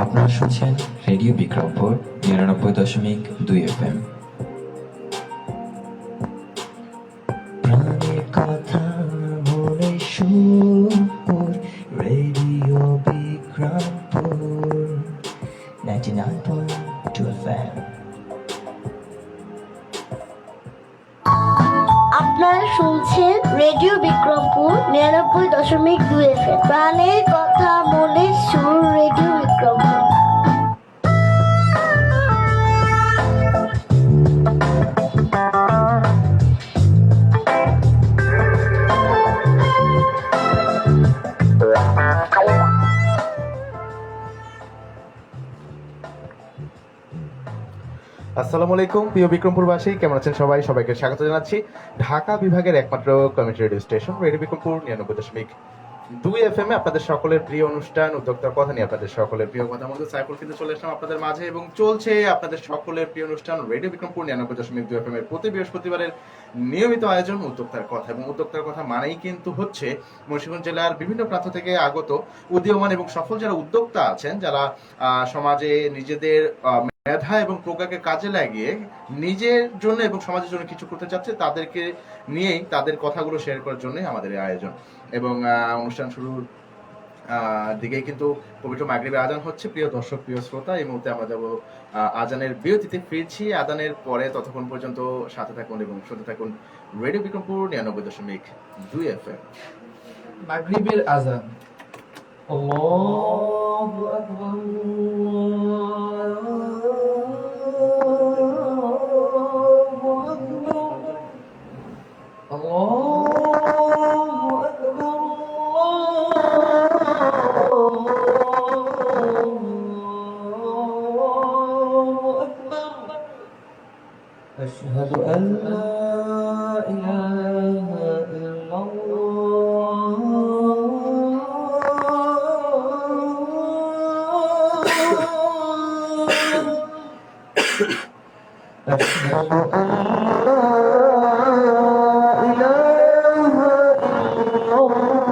আপনারা শুনছেন radio Bikrampur ৯৯.২ FM। প্রাণের কথা বলে সুর, রেডিও বিক্রমপুর 99.2 FM। আপনারা শুনছেন রেডিও বিক্রমপুর 99.2 FM। প্রাণের কথা মনে সুর, রেডিও বিক্রমপুর। আসসালামু আলাইকুম প্রিয় বিক্রমপুরবাসী, কেমন আছেন সবাই? সবাইকে স্বাগত জানাচ্ছি ঢাকা বিভাগের একমাত্র community radio station radio Bikrampur 99.2 FM এ আপনাদের সকলের প্রিয় অনুষ্ঠান উদ্যোক্তার কথা নিয়ে আপনাদের সকলের প্রিয় কথা মধ্যে সাইফুল কিন্তু চলে আসলাম আপনাদের মাঝে এবং চলছে আপনাদের সকলের প্রিয় অনুষ্ঠান রেডিও বিক্রমপুর 99.2 FM এর প্রতি বৃহস্পতিবারের নিয়মিত আয়োজন উদ্যোক্তার কথা। এবং উদ্যোক্তার কথা মানেই কিন্তু হচ্ছে মুন্সিগঞ্জ জেলার বিভিন্ন প্রান্ত থেকে আগত উদীয়মান এবং সফল যারা উদ্যোক্তা আছেন, যারা সমাজে নিজেদের মেধা এবং প্রজ্ঞাকে কাজে লাগিয়ে নিজের জন্য এবং সমাজের জন্য কিছু করতে চাচ্ছে, তাদেরকে নিয়েই তাদের কথাগুলো শেয়ার করার জন্যই আমাদের এই আয়োজন। এবং অনুষ্ঠান শুরুর দিকেই কিন্তু পবিত্র মাগরিবে আজান হচ্ছে। প্রিয় দর্শক, প্রিয় শ্রোতা, এই মুহূর্তে আমরা যাবো আজানের বিরতিতে, ফিরছি আজানের পরে। ততক্ষণ পর্যন্ত সাথে থাকুন এবং শুনতে থাকুন রেডিও বিক্রমপুর 99.2 FM। মাগরিবের আজান। আল্লাহু আকবার, আল্লাহু আকবার, আল্লাহু আকবার, আল্লাহু আকবার। আশহাদু আন লা ইলাহা ইল্লাল্লাহ, أشهد أن لا إله إلا الله،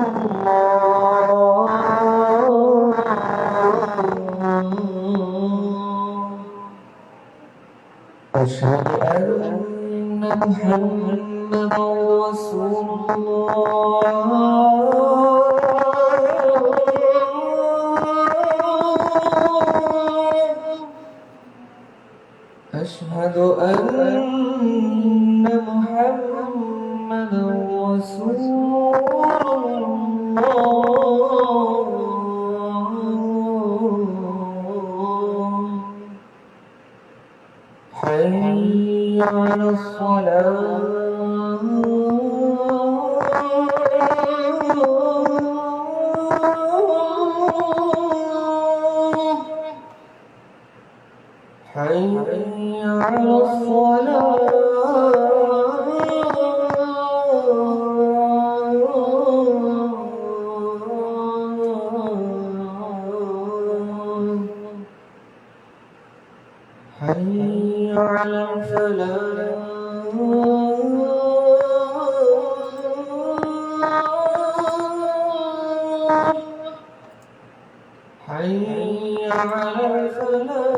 أشهد أن محمدا رسول الله، أشهد أن محمدا رسول الله، حي على الصلاة، حي على الصلاة، حي على الفلاح، حي على الفلاح.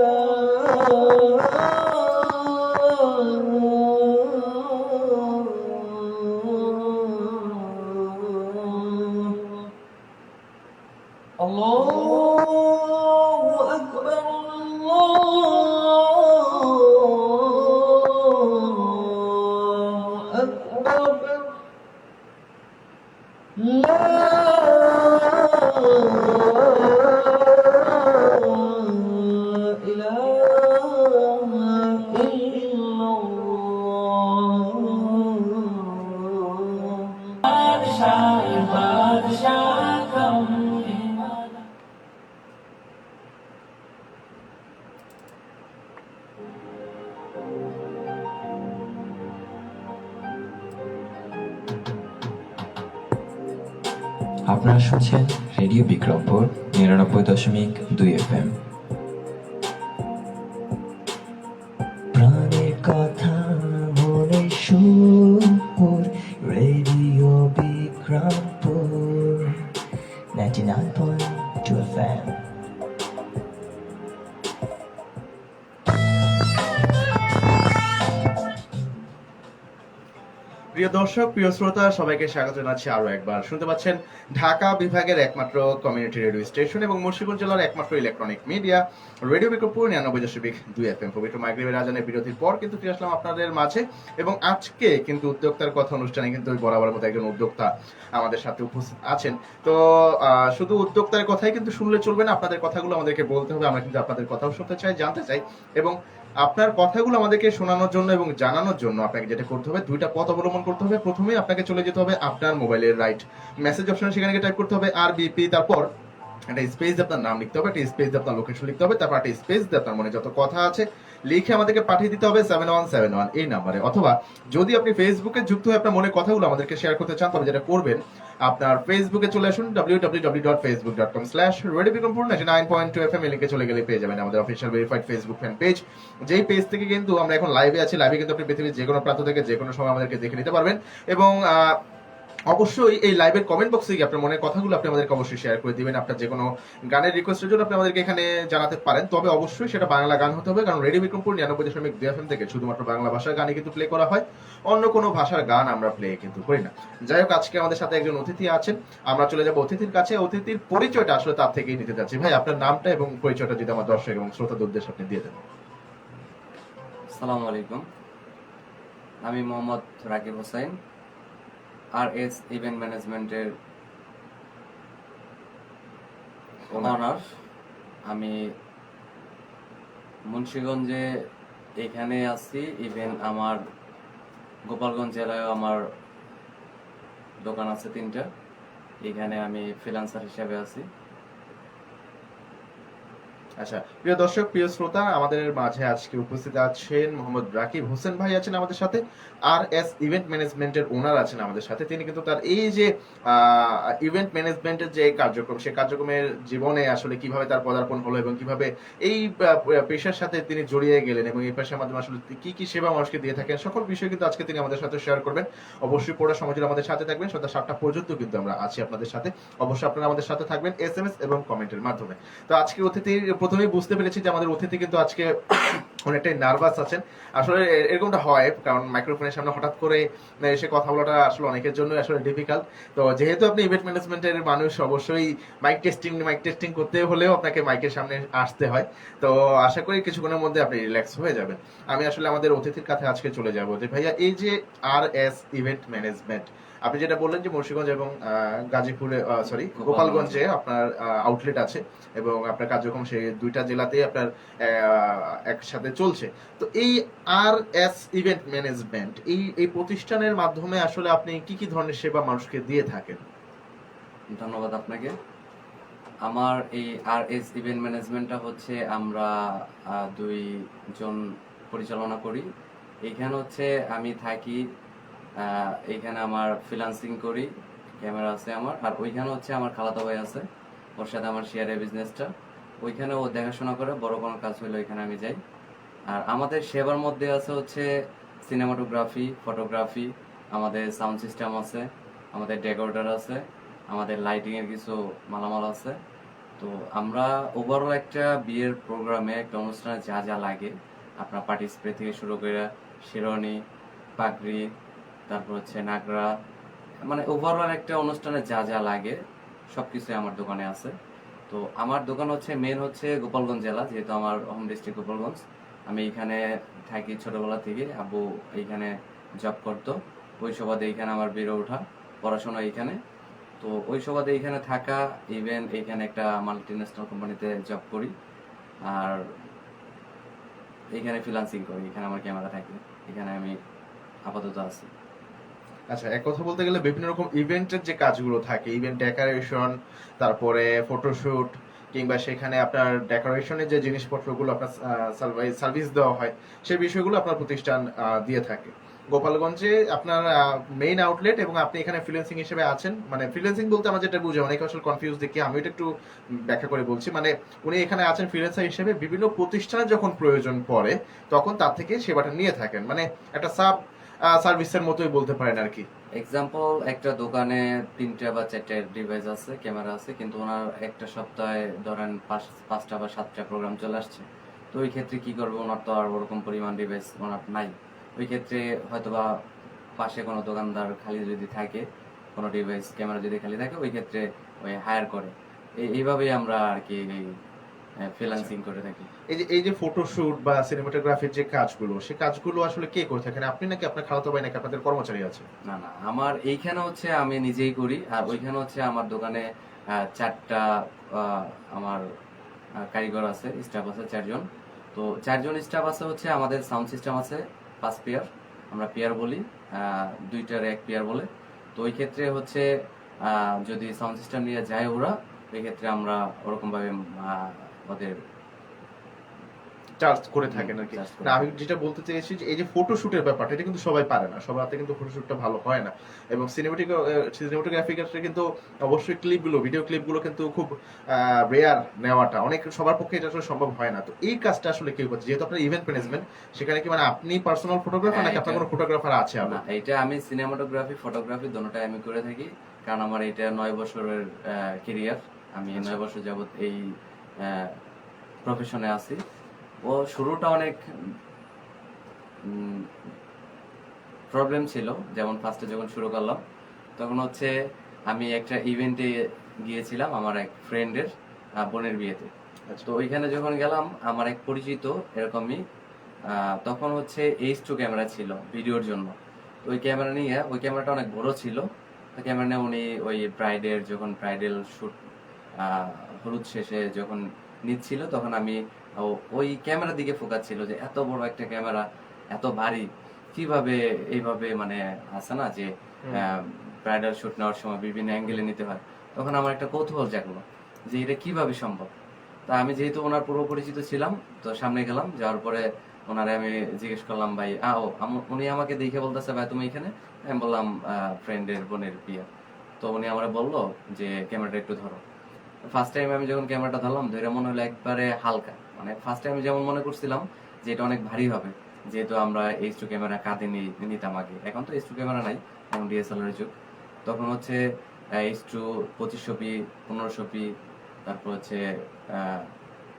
الله أكبر، الله أكبر، لا إله إلا আপনারা শুনছেন রেডিও বিক্রমপুর ৯৯.২ FM। প্রাণের কথা বলে সুর, রেডিও বিক্রমপুর 99.2 FM। প্রিয় দর্শক, প্রিয় শ্রোতা, সবাইকে স্বাগত জানাচ্ছি আরো একবার। শুনতে পাচ্ছেন ঢাকা বিভাগের একমাত্র কমিউনিটি রেডিও স্টেশন এবং মুন্সিগঞ্জ জেলার একমাত্র electronic media radio Bikrampur 99.2 FM। পবিত্র মাগরিবের আজানের বিরতির পর কিন্তু ফিরে আসলাম আপনাদের মাঝে এবং আজকে কিন্তু উদ্যোক্তার কথা অনুষ্ঠানে কিন্তু ওই বরাবর মতো একজন উদ্যোক্তা আমাদের সাথে উপস্থিত আছেন। তো শুধু উদ্যোক্তার কথাই কিন্তু শুনলে চলবে না, আপনাদের কথাগুলো আমাদেরকে বলতে হবে। আমরা কিন্তু আপনাদের কথাও শুনতে চাই, জানতে চাই এবং আপনার কথাগুলো আমাদেরকে শোনানোর জন্য এবং জানানোর জন্য আপনাকে যেটা করতে হবে, দুইটা পথ অবলম্বন করতে হবে। প্রথমেই আপনাকে চলে যেতে হবে আপনার মোবাইলের রাইট মেসেজ অপশনে, সেখানে টাইপ করতে হবে RBP, তারপর একটা স্পেস দিয়ে আপনার নাম লিখতে হবে, একটা স্পেস দিয়ে আপনার লোকেশন লিখতে হবে, তারপর একটা স্পেস দিয়ে আপনার মনে যত কথা আছে লিখে আমাদেরকে পাঠিয়ে দিতে হবে 7171 এই নাম্বারে। অথবা যদি আপনি ফেসবুকে যুক্ত হয়ে আপনার মনে কথাগুলো আমাদেরকে শেয়ার করতে চান, তবে যেটা করবেন, আপনার ফেসবুকে চলে আসুন www.facebook.com/radiobikrampur 99.2 FM লিখে চলে গেলে পেয়ে যাবেন আমাদের official verified Facebook fan page. যেই পেজ থেকে কিন্তু আমরা এখন লাইভে আছি, লাইভে কিন্তু আপনি পৃথিবীর যে কোনো প্রান্ত থেকে যে কোনো সময় আমাদেরকে দেখে নিতে পারবেন এবং অবশ্যই এই লাইভের কমেন্ট বক্সে গিয়ে আপনার মনের কথাগুলো আপনি আমাদেরকে অবশ্যই শেয়ার করে দিবেন। আপনার যে কোনো গানের রিকোয়েস্টের জন্য আপনি আমাদেরকে এখানে জানাতে পারেন, তবে অবশ্যই সেটা বাংলা গান হতে হবে, কারণ রেডিও বিক্রমপুর 99.2 FM থেকে শুধুমাত্র বাংলা ভাষার গানই কিন্তু প্লে করা হয়, অন্য কোনো ভাষার গান আমরা প্লে কিন্তু করি না। যাই হোক, আজকে আমাদের সাথে একজন অতিথি আছেন, আমরা চলে যাবো অতিথির কাছে। অতিথির পরিচয়টা আসলে তার থেকেই নিতে যাচ্ছি। ভাই, আপনার নামটা এবং পরিচয়টা যদি আমার দর্শক এবং শ্রোতাদের উদ্দেশ্যে আপনি দিয়ে দেন। আসসালামু আলাইকুম, আমি মোহাম্মদ রাকিব হোসেন, RS ইভেন্ট ম্যানেজমেন্টের ওনার। আমি মুন্সিগঞ্জে এখানে আছি, ইভেন আমার গোপালগঞ্জ জেলায় আমার দোকান আছে 3টা। এখানে আমি ফ্রিল্যান্সার হিসেবে আছি। আচ্ছা, প্রিয় দর্শক, প্রিয় শ্রোতা, আমাদের মাঝে আজকে উপস্থিত আছেন মোহাম্মদ রাকিব হোসেন ভাই আছেন আমাদের সাথে, RS ইভেন্ট ম্যানেজমেন্টের ওনার আছেন আমাদের সাথে। তিনি কিন্তু তার এই যে ইভেন্ট ম্যানেজমেন্টের যে কার্যক্রম, সেই কার্যক্রমের জীবনে আসলে কিভাবে তার পদার্পণ হলো এবং কিভাবে এই পেশার সাথে তিনি জড়িয়ে গেলেন এবং এই পেশার মাধ্যমে আসলে কি কি সেবা মানুষকে দিয়ে থাকেন, সকল বিষয় কিন্তু আজকে তিনি আমাদের সাথে শেয়ার করবেন। অবশ্যই পুরো সময় জুড়ে আমাদের সাথে থাকবেন, সন্ধ্যা 7টা পর্যন্ত কিন্তু আমরা আছি আপনাদের সাথে। অবশ্যই আপনারা আমাদের সাথে থাকবেন SMS এবং কমেন্টের মাধ্যমে। তো আজকে অতিথির প্রথমেই বুঝতে পেরেছি যে আমাদের অতিথি কিন্তু আজকে অনেকটাই নার্ভাস আছেন। আসলে এরকমটা হয়, কারণ মাইক্রোফোনের সামনে হঠাৎ করে এসে কথা বলাটা আসলে অনেকের জন্য আসলে ডিফিকাল্ট। তো যেহেতু আপনি ইভেন্ট ম্যানেজমেন্টের মানুষ, অবশ্যই মাইক টেস্টিং করতে হলেও আপনাকে মাইকের সামনে আসতে হয়। তো আশা করি কিছুক্ষণের মধ্যে আপনি রিল্যাক্স হয়ে যাবেন। আমি আসলে আমাদের অতিথির কাছে আজকে চলে যাব যে ভাইয়া, এই যে RS ইভেন্ট ম্যানেজমেন্ট, আপনি যেটা বললেন যে মুন্সিগঞ্জ এবং গাজীপুরে গোপালগঞ্জে আপনার আউটলেট আছে এবং আপনার কার্যক্রম সেই দুইটা জেলাতেই আপনার একসাথে চলছে। তো এই RS ইভেন্ট ম্যানেজমেন্ট এই প্রতিষ্ঠানের মাধ্যমে আসলে আপনি কি কি ধরনের সেবা মানুষকে দিয়ে থাকেন? ধন্যবাদ আপনাকে। আমার এই RS ইভেন্ট ম্যানেজমেন্টটা হচ্ছে আমরা 2জন পরিচালনা করি। এখানে হচ্ছে আমি থাকি, এইখানে আমার ফ্রিল্যান্সিং করি, ক্যামেরা আছে আমার, আর ওইখানে হচ্ছে আমার খালাতো ভাই আছে, ওর সাথে আমার শেয়ারের বিজনেসটা। ওইখানে ও দেখাশোনা করে, বড় কোনো কাজ হলে ওইখানে আমি যাই। আর আমাদের সেবার মধ্যে আছে হচ্ছে সিনেমাটোগ্রাফি, ফটোগ্রাফি, আমাদের সাউন্ড সিস্টেম আছে, আমাদের ডেকোরেটর আছে, আমাদের লাইটিংয়ের কিছু মালামাল আছে। তো আমরা ওভারঅল একটা বিয়ের প্রোগ্রামে, একটা অনুষ্ঠানে যা যা লাগে, আপনার পার্টি স্প্রে থেকে শুরু করে শিরোনি, পাগড়ি, তারপর হচ্ছে নাগরা, মানে ওভারঅল একটা অনুষ্ঠানে যা যা লাগে সবকিছুই আমার দোকানে আছে। তো আমার দোকান হচ্ছে মেন হচ্ছে গোপালগঞ্জ জেলা, যেহেতু আমার হোম ডিস্ট্রিক্ট গোপালগঞ্জ। আমি এখানে থাকি ছোটবেলা থেকে, আব্বু এইখানে জব করতো, ওই সুবাদে এইখানে আমার বেড়ে ওঠা, পড়াশোনা এইখানে। তো ওই সুবাদে এইখানে থাকা, ইভেন এইখানে একটা মাল্টিন্যাশনাল কোম্পানিতে জব করি, আর এইখানে ফ্রিল্যান্সিং করি। এখানে আমার ক্যামেরা থাকে, এখানে আমি আপাতত আছি। আচ্ছা, এক কথা বলতে গেলে বিভিন্ন রকম ইভেন্টের যে কাজগুলো থাকে, ইভেন্ট ডেকোরেশন, তারপরে ফটোশুট, কিংবা সেখানে আপনার ডেকোরেশনের যে জিনিসপত্রগুলো আপনার সার্ভিস দেওয়া হয়, সেই বিষয়গুলো আপনার প্রতিষ্ঠান দিয়ে থাকে। গোপালগঞ্জে আপনার মেইন আউটলেট এবং আপনি এখানে ফ্রিল্যান্সিং হিসেবে আছেন। মানে ফ্রিল্যান্সিং বলতে আমরা যেটা বুঝি, অনেকে আসলে কনফিউজ দেখি, আমি এটা একটু ব্যাখ্যা করে বলছি। মানে উনি এখানে আছেন ফ্রিল্যান্সার হিসেবে, বিভিন্ন প্রতিষ্ঠানে যখন প্রয়োজন পড়ে তখন তার থেকে সেবাটা নিয়ে থাকেন, মানে একটা সার্ভিসের মতোই বলতে পারেন আর কি। এক্সাম্পল, একটা দোকানে 3টা বা 4টা ডিভাইস আছে, ক্যামেরা আছে, কিন্তু ওনার একটা সপ্তাহে ধরেন 5টা বা 7টা প্রোগ্রাম চলে আসছে। তো ওই ক্ষেত্রে কি করবে, ওনার তো আর ওরকম পরিমাণ ডিভাইস ওনার নাই। ওই ক্ষেত্রে হয়তোবা পাশে কোনো দোকানদার খালি যদি থাকে, কোনো ডিভাইস ক্যামেরা যদি খালি থাকে, ওই ক্ষেত্রে ওই হায়ার করে। এইভাবেই আমরা আর কি ফ্রিল্যান্সিং করে থাকি। এই যে ফটোশুট বা সিনেমাটোগ্রাফির যে কাজগুলো, সেই কাজগুলো আসলে কে করে থাকেন? আপনি নাকি আপনার খালাতো ভাই নাকি আপনাদের কর্মচারী আছে? না না, আমার এইখানে হচ্ছে আমি নিজেই করি, আর ওইখানে হচ্ছে আমার দোকানে 4টা আমার কারিগর আছে, স্টাফ আছে 4জন। তো 4জন স্টাফ আছে, হচ্ছে আমাদের সাউন্ড সিস্টেম আছে 5 পেয়ার, আমরা পেয়ার বলি, 2টার 1 পেয়ার বলে। তো ওই ক্ষেত্রে হচ্ছে যদি সাউন্ড সিস্টেম নিয়ে যায় ওরা, ওই ক্ষেত্রে আমরা ওরকম ভাবে ওদের চার্জ করে থাকেন আর কি। চার্জ করে না, আমি যেটা বলতে চেয়েছি যে এই যে ফটোশুটের ব্যাপারটা, এটা কিন্তু সবাই পারে না, সবার হাতে কিন্তু ফটোশুটটা ভালো হয় না। এবং সিনেমাটোগ্রাফির ক্ষেত্রে কিন্তু অবশ্যই ক্লিপগুলো, ভিডিও ক্লিপগুলো কিন্তু খুব রেয়ার নেওয়াটা অনেক, সবার পক্ষে এটা আসলে সম্ভব হয় না। তো এই কাজটা আসলে কেউ করছে, যেহেতু আপনার ইভেন্ট ম্যানেজমেন্ট, সেখানে কি মানে আপনি পার্সোনাল ফটোগ্রাফার নাকি আপনার কোনো ফটোগ্রাফার আছে? না, এটা আমি সিনেমাটোগ্রাফি ফটোগ্রাফি দুটোটাই আমি করে থাকি, কারণ আমার এটা 9 বছরের ক্যারিয়ার। আমি 9 বছর যাবত এই প্রফেশনে আছি। ও শুরুটা অনেক প্রবলেম ছিল, যেমন ফার্স্টে যখন শুরু করলাম তখন হচ্ছে আমি একটা ইভেন্টে গিয়েছিলাম আমার এক ফ্রেন্ডের বোনের বিয়েতে। তো ওইখানে যখন গেলাম, আমার এক পরিচিত এরকমই তখন হচ্ছে H2 ক্যামেরা ছিল ভিডিওর জন্য। তো ওই ক্যামেরা নিয়ে, ওই ক্যামেরাটা অনেক বড় ছিল, ওই ক্যামেরা নিয়ে উনি ওই ব্রাইডের যখন ব্রাইডাল শুট হলুদ শেষে যখন নিচ্ছিল, তখন আমি ওই ক্যামেরার দিকে ফোকাস ছিল যে এত বড় একটা ক্যামেরা, এত ভারী, কিভাবে এইভাবে মানে আছে না যে ব্রাইডাল শুট নেওয়ার সময় বিভিন্ন অ্যাঙ্গেলে নিতে হয়। তখন আমার একটা কৌতূহল জাগলো যে এটা কিভাবে সম্ভব। তা আমি যেহেতু ওনার পূর্ব পরিচিত ছিলাম, তো সামনে গেলাম, যাওয়ার পরে ওনারে আমি জিজ্ঞেস করলাম, ভাই উনি আমাকে দেখে বলতেছে, ভাই তুমি এখানে? আমি বললাম ফ্রেন্ডের বোনের বিয়ে। তো উনি আমার বললো যে ক্যামেরাটা একটু ধরো। ফার্স্ট টাইম আমি যখন ক্যামেরাটা ধরলাম, ধরে মনে হলো একবারে হালকা, মানে ফার্স্ট টাইম যেমন মনে করছিলাম যে এটা অনেক ভারী হবে, যেহেতু আমরা H2 ক্যামেরা কাঁধে নিতাম আগে, এখন তো H2 ক্যামেরা নাই, এখন DSLR এর যুগ। তখন হচ্ছে H2 2500p 1500p, তারপর হচ্ছে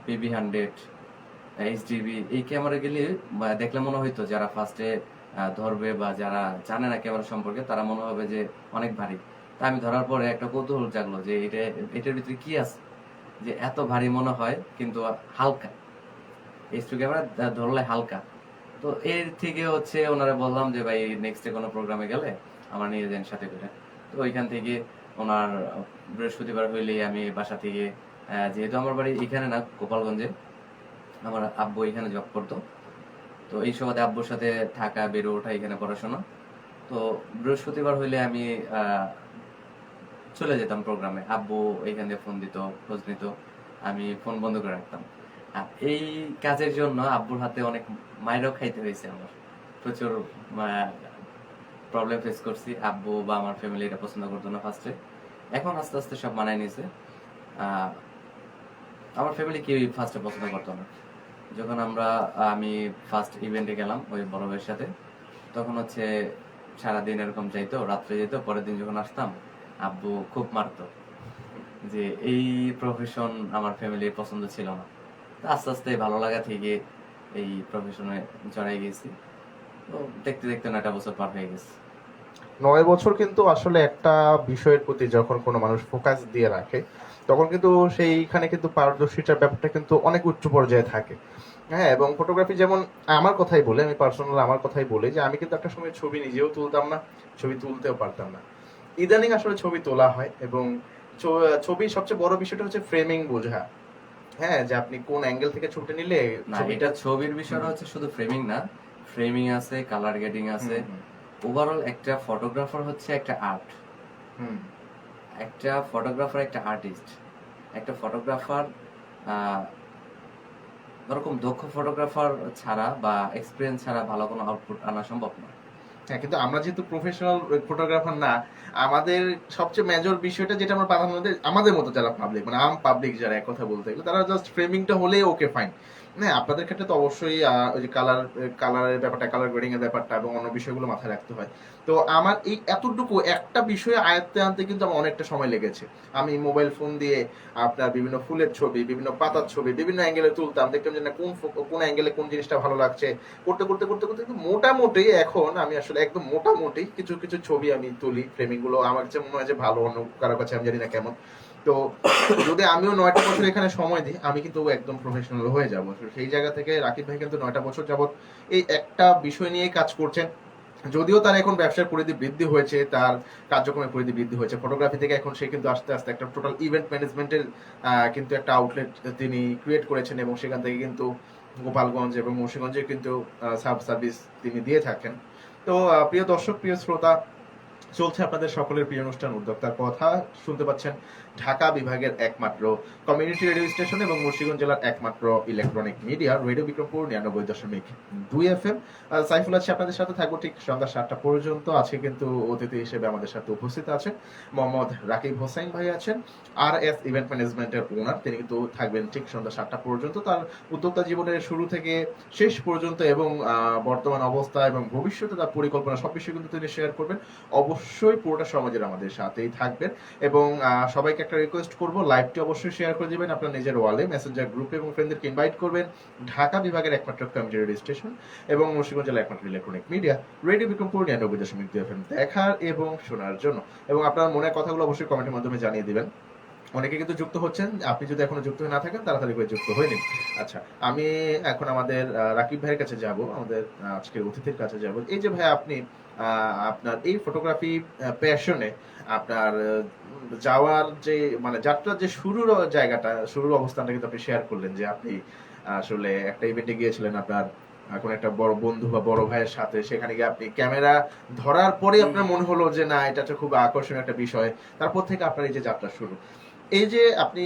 PB100 HDB, এই ক্যামেরা গেলে দেখলে মনে হইতো যারা ফার্স্টে ধরবে বা যারা জানে না ক্যামেরা সম্পর্কে, তারা মনে হবে যে অনেক ভারী। তা আমি ধরার পরে একটা কৌতূহল জাগলো যে এটার ভিতরে কি আছে যে এত ভারী মনে হয় কিন্তু হালকা, H2 ক্যামেরা ধরলে হালকা। তো এর থেকে হচ্ছে ওনারা বললাম যে ভাই নেক্সটে কোনো প্রোগ্রামে গেলে আমার নিয়ে যান সাথে করে। তো ওইখান থেকে ওনার বৃহস্পতিবার হইলেই আমি বাসা থেকে, যেহেতু আমার বাড়ি এখানে না, গোপালগঞ্জে, আমার আব্বু এখানে জব করতো, তো এই সময় আব্বুর সাথে থাকা, বেড়ে ওঠা, এখানে পড়াশোনা। তো বৃহস্পতিবার হইলে আমি চলে যেতাম প্রোগ্রামে, আব্বু এখান থেকে ফোন দিত, খোঁজ নিত, আমি ফোন বন্ধ করে রাখতাম। আর এই কাজের জন্য আব্বুর হাতে অনেক মাইরও খাইতে হয়েছে, আমার প্রচুর প্রবলেম ফেস করছি। আব্বু বা আমার ফ্যামিলি এটা পছন্দ করতো না ফার্স্টে, এখন আস্তে আস্তে সব মানায় নিয়েছে। আমার ফ্যামিলি কেউই ফার্স্টে পছন্দ করতো না। যখন আমি ফার্স্ট ইভেন্টে গেলাম ওই বড় ভাইয়ের সাথে, তখন হচ্ছে সারাদিন এরকম যাইতো, রাত্রে যেত, পরের দিন যখন আসতাম আব্বু খুব মারতো যে এই প্রফেশন আমার ফ্যামিলির পছন্দ ছিল না। আস্তে আস্তে ভালো লাগা থেকে এই প্রফেশনে জড়াই গেছি। তো দেখতে দেখতে 9টা বছর পার হয়ে গেছে। 9 বছর কিন্তু আসলে একটা বিষয়ের প্রতি যখন কোনো মানুষ ফোকাস দিয়ে রাখে, তখন কিন্তু সেইখানে কিন্তু পারদর্শিতার ব্যাপারটা কিন্তু অনেক উচ্চ পর্যায়ে থাকে। হ্যাঁ, এবং ফটোগ্রাফি, যেমন আমার কথাই বলে, আমি পার্সোনাল আমার কথাই বলি যে আমি কিন্তু একটা সময় ছবি নিজেও তুলতাম না, ছবি তুলতেও পারতাম না। ইদানিং আসলে ছবি তোলা হয়, এবং ছবির সবচেয়ে বড় বিষয়টা হচ্ছে ফ্রেমিং বোঝা। হ্যাঁ, যে আপনি কোন অ্যাঙ্গেল থেকে ছবিটা নিলে না, এটা ছবির বিষয়টা হচ্ছে শুধু ফ্রেমিং না, ফ্রেমিং আছে, কালার গ্রেডিং আছে। ওভারঅল একটা ফটোগ্রাফার হচ্ছে একটা আর্ট, একটা ফটোগ্রাফার একটা আর্টিস্ট। একটা ফটোগ্রাফার ওরকম দক্ষ ফটোগ্রাফার ছাড়া বা এক্সপিরিয়েন্স ছাড়া ভালো কোনো আউটপুট আনা সম্ভব না। হ্যাঁ, কিন্তু আমরা যেহেতু প্রফেশনাল ফটোগ্রাফার না, আমাদের সবচেয়ে মেজর বিষয়টা যেটা আমরা আমাদের মতো যারা পাবলিক, মানে আম পাবলিক যারা, এক কথা বলতে গেলে, তারা জাস্ট ফ্রেমিংটা হলেই ওকে ফাইন। না, আপনাদের ক্ষেত্রে তো অবশ্যই ওই যে কালারের ব্যাপারটা, কালার গ্রেডিং এর ব্যাপারটা এবং অন্য বিষয়গুলো মাথায় রাখতে হয়। তো আমার এই এতটুকু একটা বিষয়ে আয়ত্তে আনতে কিন্তু আমার অনেকটা সময় লেগেছে। আমি মোবাইল ফোন দিয়ে আপনার বিভিন্ন ফুলের ছবি, বিভিন্ন পাতার ছবি বিভিন্ন অ্যাঙ্গেলে তুলতাম, দেখতাম যে না কোন অ্যাঙ্গেলে কোন জিনিসটা ভালো লাগছে, করতে করতে করতে করতে কিন্তু মোটামুটি এখন আমি আসলে একদম মোটামুটি কিছু কিছু ছবি আমি তুলি। ফ্রেমিং গুলো আমার কাছে মনে হয় যে ভালো, অন্য কারো কাছে আমি জানি না কেমন। তো যদি আমিও 9টা বছর এখানে সময় দিই, আমি কিন্তু একদম প্রফেশনাল হয়ে যাবো। তো সেই জায়গা থেকে রাকিব ভাই কিন্তু 9টা বছর যাবত এই একটা বিষয় নিয়ে কাজ করছেন। যদিও তার এখন ব্যবসার পরিধি বৃদ্ধি হয়েছে, তার কার্যক্রমের পরিধি বৃদ্ধি হয়েছে ফটোগ্রাফি থেকে, এখন সে কিন্তু আস্তে আস্তে একটা টোটাল ইভেন্ট ম্যানেজমেন্টের কিন্তু একটা আউটলেট তিনি ক্রিয়েট করেছেন এবং সেখান থেকে কিন্তু গোপালগঞ্জ এবং মুন্সিগঞ্জে কিন্তু সাব সার্ভিস তিনি দিয়ে থাকেন। তো প্রিয় দর্শক, প্রিয় শ্রোতা, চলছে আপনাদের সকলের প্রিয় অনুষ্ঠান উদ্যোক্তার কথা। শুনতে পাচ্ছেন ঢাকা বিভাগের একমাত্র কমিউনিটি রেডিও স্টেশন এবং মুন্সিগঞ্জ জেলার একমাত্র electronic media radio Bikrampur 99.2 FM। Saiful আছে আপনাদের সাথে, থাকবো ঠিক সন্ধ্যা 7টা পর্যন্ত। আজকে কিন্তু অতিথি হিসেবে আমাদের সাথে উপস্থিত আছেন মোহাম্মদ রাকিব হোসেন ভাই আছেন, RS ইভেন্ট ম্যানেজমেন্টের ওনার। তিনি কিন্তু থাকবেন ঠিক সন্ধ্যা 7টা পর্যন্ত। তার উদ্যোক্তা জীবনের শুরু থেকে শেষ পর্যন্ত এবং বর্তমান অবস্থা এবং ভবিষ্যতে তার পরিকল্পনা সব বিষয় কিন্তু তিনি শেয়ার করবেন। অবশ্যই পুরোটা সমাজের আমাদের সাথেই থাকবেন এবং সবাইকে একটা রিকোয়েস্ট করব, লাইভটি অবশ্যই শেয়ার করে দিবেন আপনার নিজের ওয়ালে, মেসেঞ্জার গ্রুপে এবং ফ্রেন্ডদেরকে ইনভাইট করবেন। ঢাকা বিভাগের একমাত্র কমিউনিটি রেডিও স্টেশন এবং মুন্সিগঞ্জ জেলার একমাত্র electronic media radio Bikrampur 99.2 FM দেখার এবং শোনার জন্য। এবং আপনার মনের কথাগুলো অবশ্যই কমেন্টের মাধ্যমে জানিয়ে দিবেন। অনেকে কিন্তু যুক্ত হচ্ছেন, আপনি যদি এখনো যুক্ত হয়ে না থাকেন তাড়াতাড়ি করে যুক্ত হয়ে নিন। আচ্ছা, আমি এখন আমাদের রাকিব ভাইয়ের কাছে যাব, আমাদের আজকের অতিথির কাছে যাব। এই যে ভাই, আপনি আপনার এই ফটোগ্রাফি প্যাশনে আপনার যাওয়ার যে মানে যাত্রার যে শুরুর জায়গাটা, শুরুর অবস্থানটা কিন্তু আপনি শেয়ার করলেন যে আপনি আসলে একটা ইভেন্টে গিয়েছিলেন আপনার কোন একটা বড় বন্ধু বা বড় ভাইয়ের সাথে। সেখানে গিয়ে আপনি ক্যামেরা ধরার পরে আপনার মনে হলো যে না, এটা তো খুব আকর্ষণীয় একটা বিষয়। তারপর থেকে আপনার এই যে যাত্রা শুরু, এই যে আপনি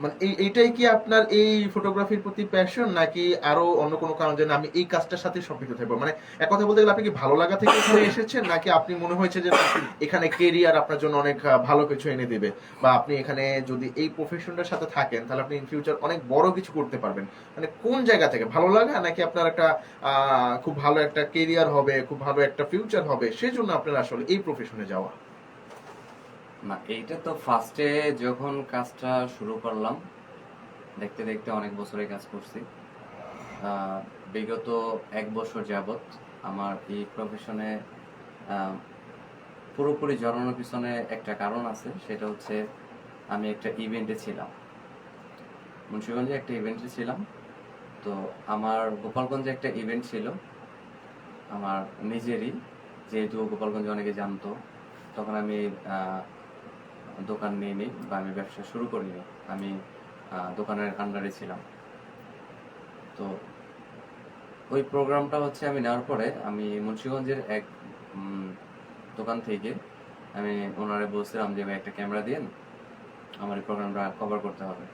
মানে এইটাই কি আপনার এই ফটোগ্রাফির প্রতি প্যাশন, নাকি আরো অন্য কোনো কারণ যে না, আমি এই কাজটার সাথে সম্পৃক্ত থাকবো? মানে এক কথা বলতে গেলে আপনি কি ভালো লাগা থেকে এখানে এসেছেন, নাকি আপনি মনে হয়েছে যে না, এখানে কেরিয়ার আপনার জন্য অনেক ভালো কিছু এনে দিবে, বা আপনি এখানে যদি এই প্রফেশনটার সাথে থাকেন তাহলে আপনি ইন ফিউচার অনেক বড় কিছু করতে পারবেন? মানে কোন জায়গা থেকে ভালো লাগা, নাকি আপনার একটা খুব ভালো একটা কেরিয়ার হবে, খুব ভালো একটা ফিউচার হবে, সেই জন্য আপনার আসলে এই প্রফেশনে যাওয়া? না, এইটা তো ফার্স্টে যখন কাজটা শুরু করলাম, দেখতে দেখতে অনেক বছরে কাজ করছি। বিগত 1 বছর যাবত আমার এই প্রফেশনে পুরোপুরি জড়ানোর পিছনে একটা কারণ আছে। সেটা হচ্ছে আমি একটা ইভেন্টে ছিলাম, মুন্সিগঞ্জে একটা ইভেন্টে ছিলাম। তো আমার গোপালগঞ্জে একটা ইভেন্ট ছিল আমার নিজেরই, যেহেতু গোপালগঞ্জে অনেকে জানতো। তখন আমি দোকান নিয়ে নিই বা আমি ব্যবসা শুরু করিনি, আমি দোকানের আন্ডারে ছিলাম। তো ওই প্রোগ্রামটা হচ্ছে আমি নেওয়ার পরে আমি মুন্সিগঞ্জের এক দোকান থেকে আমি ওনারে বলছিলাম যে ভাই একটা ক্যামেরা দিন, আমার এই প্রোগ্রামটা কভার করতে হবে।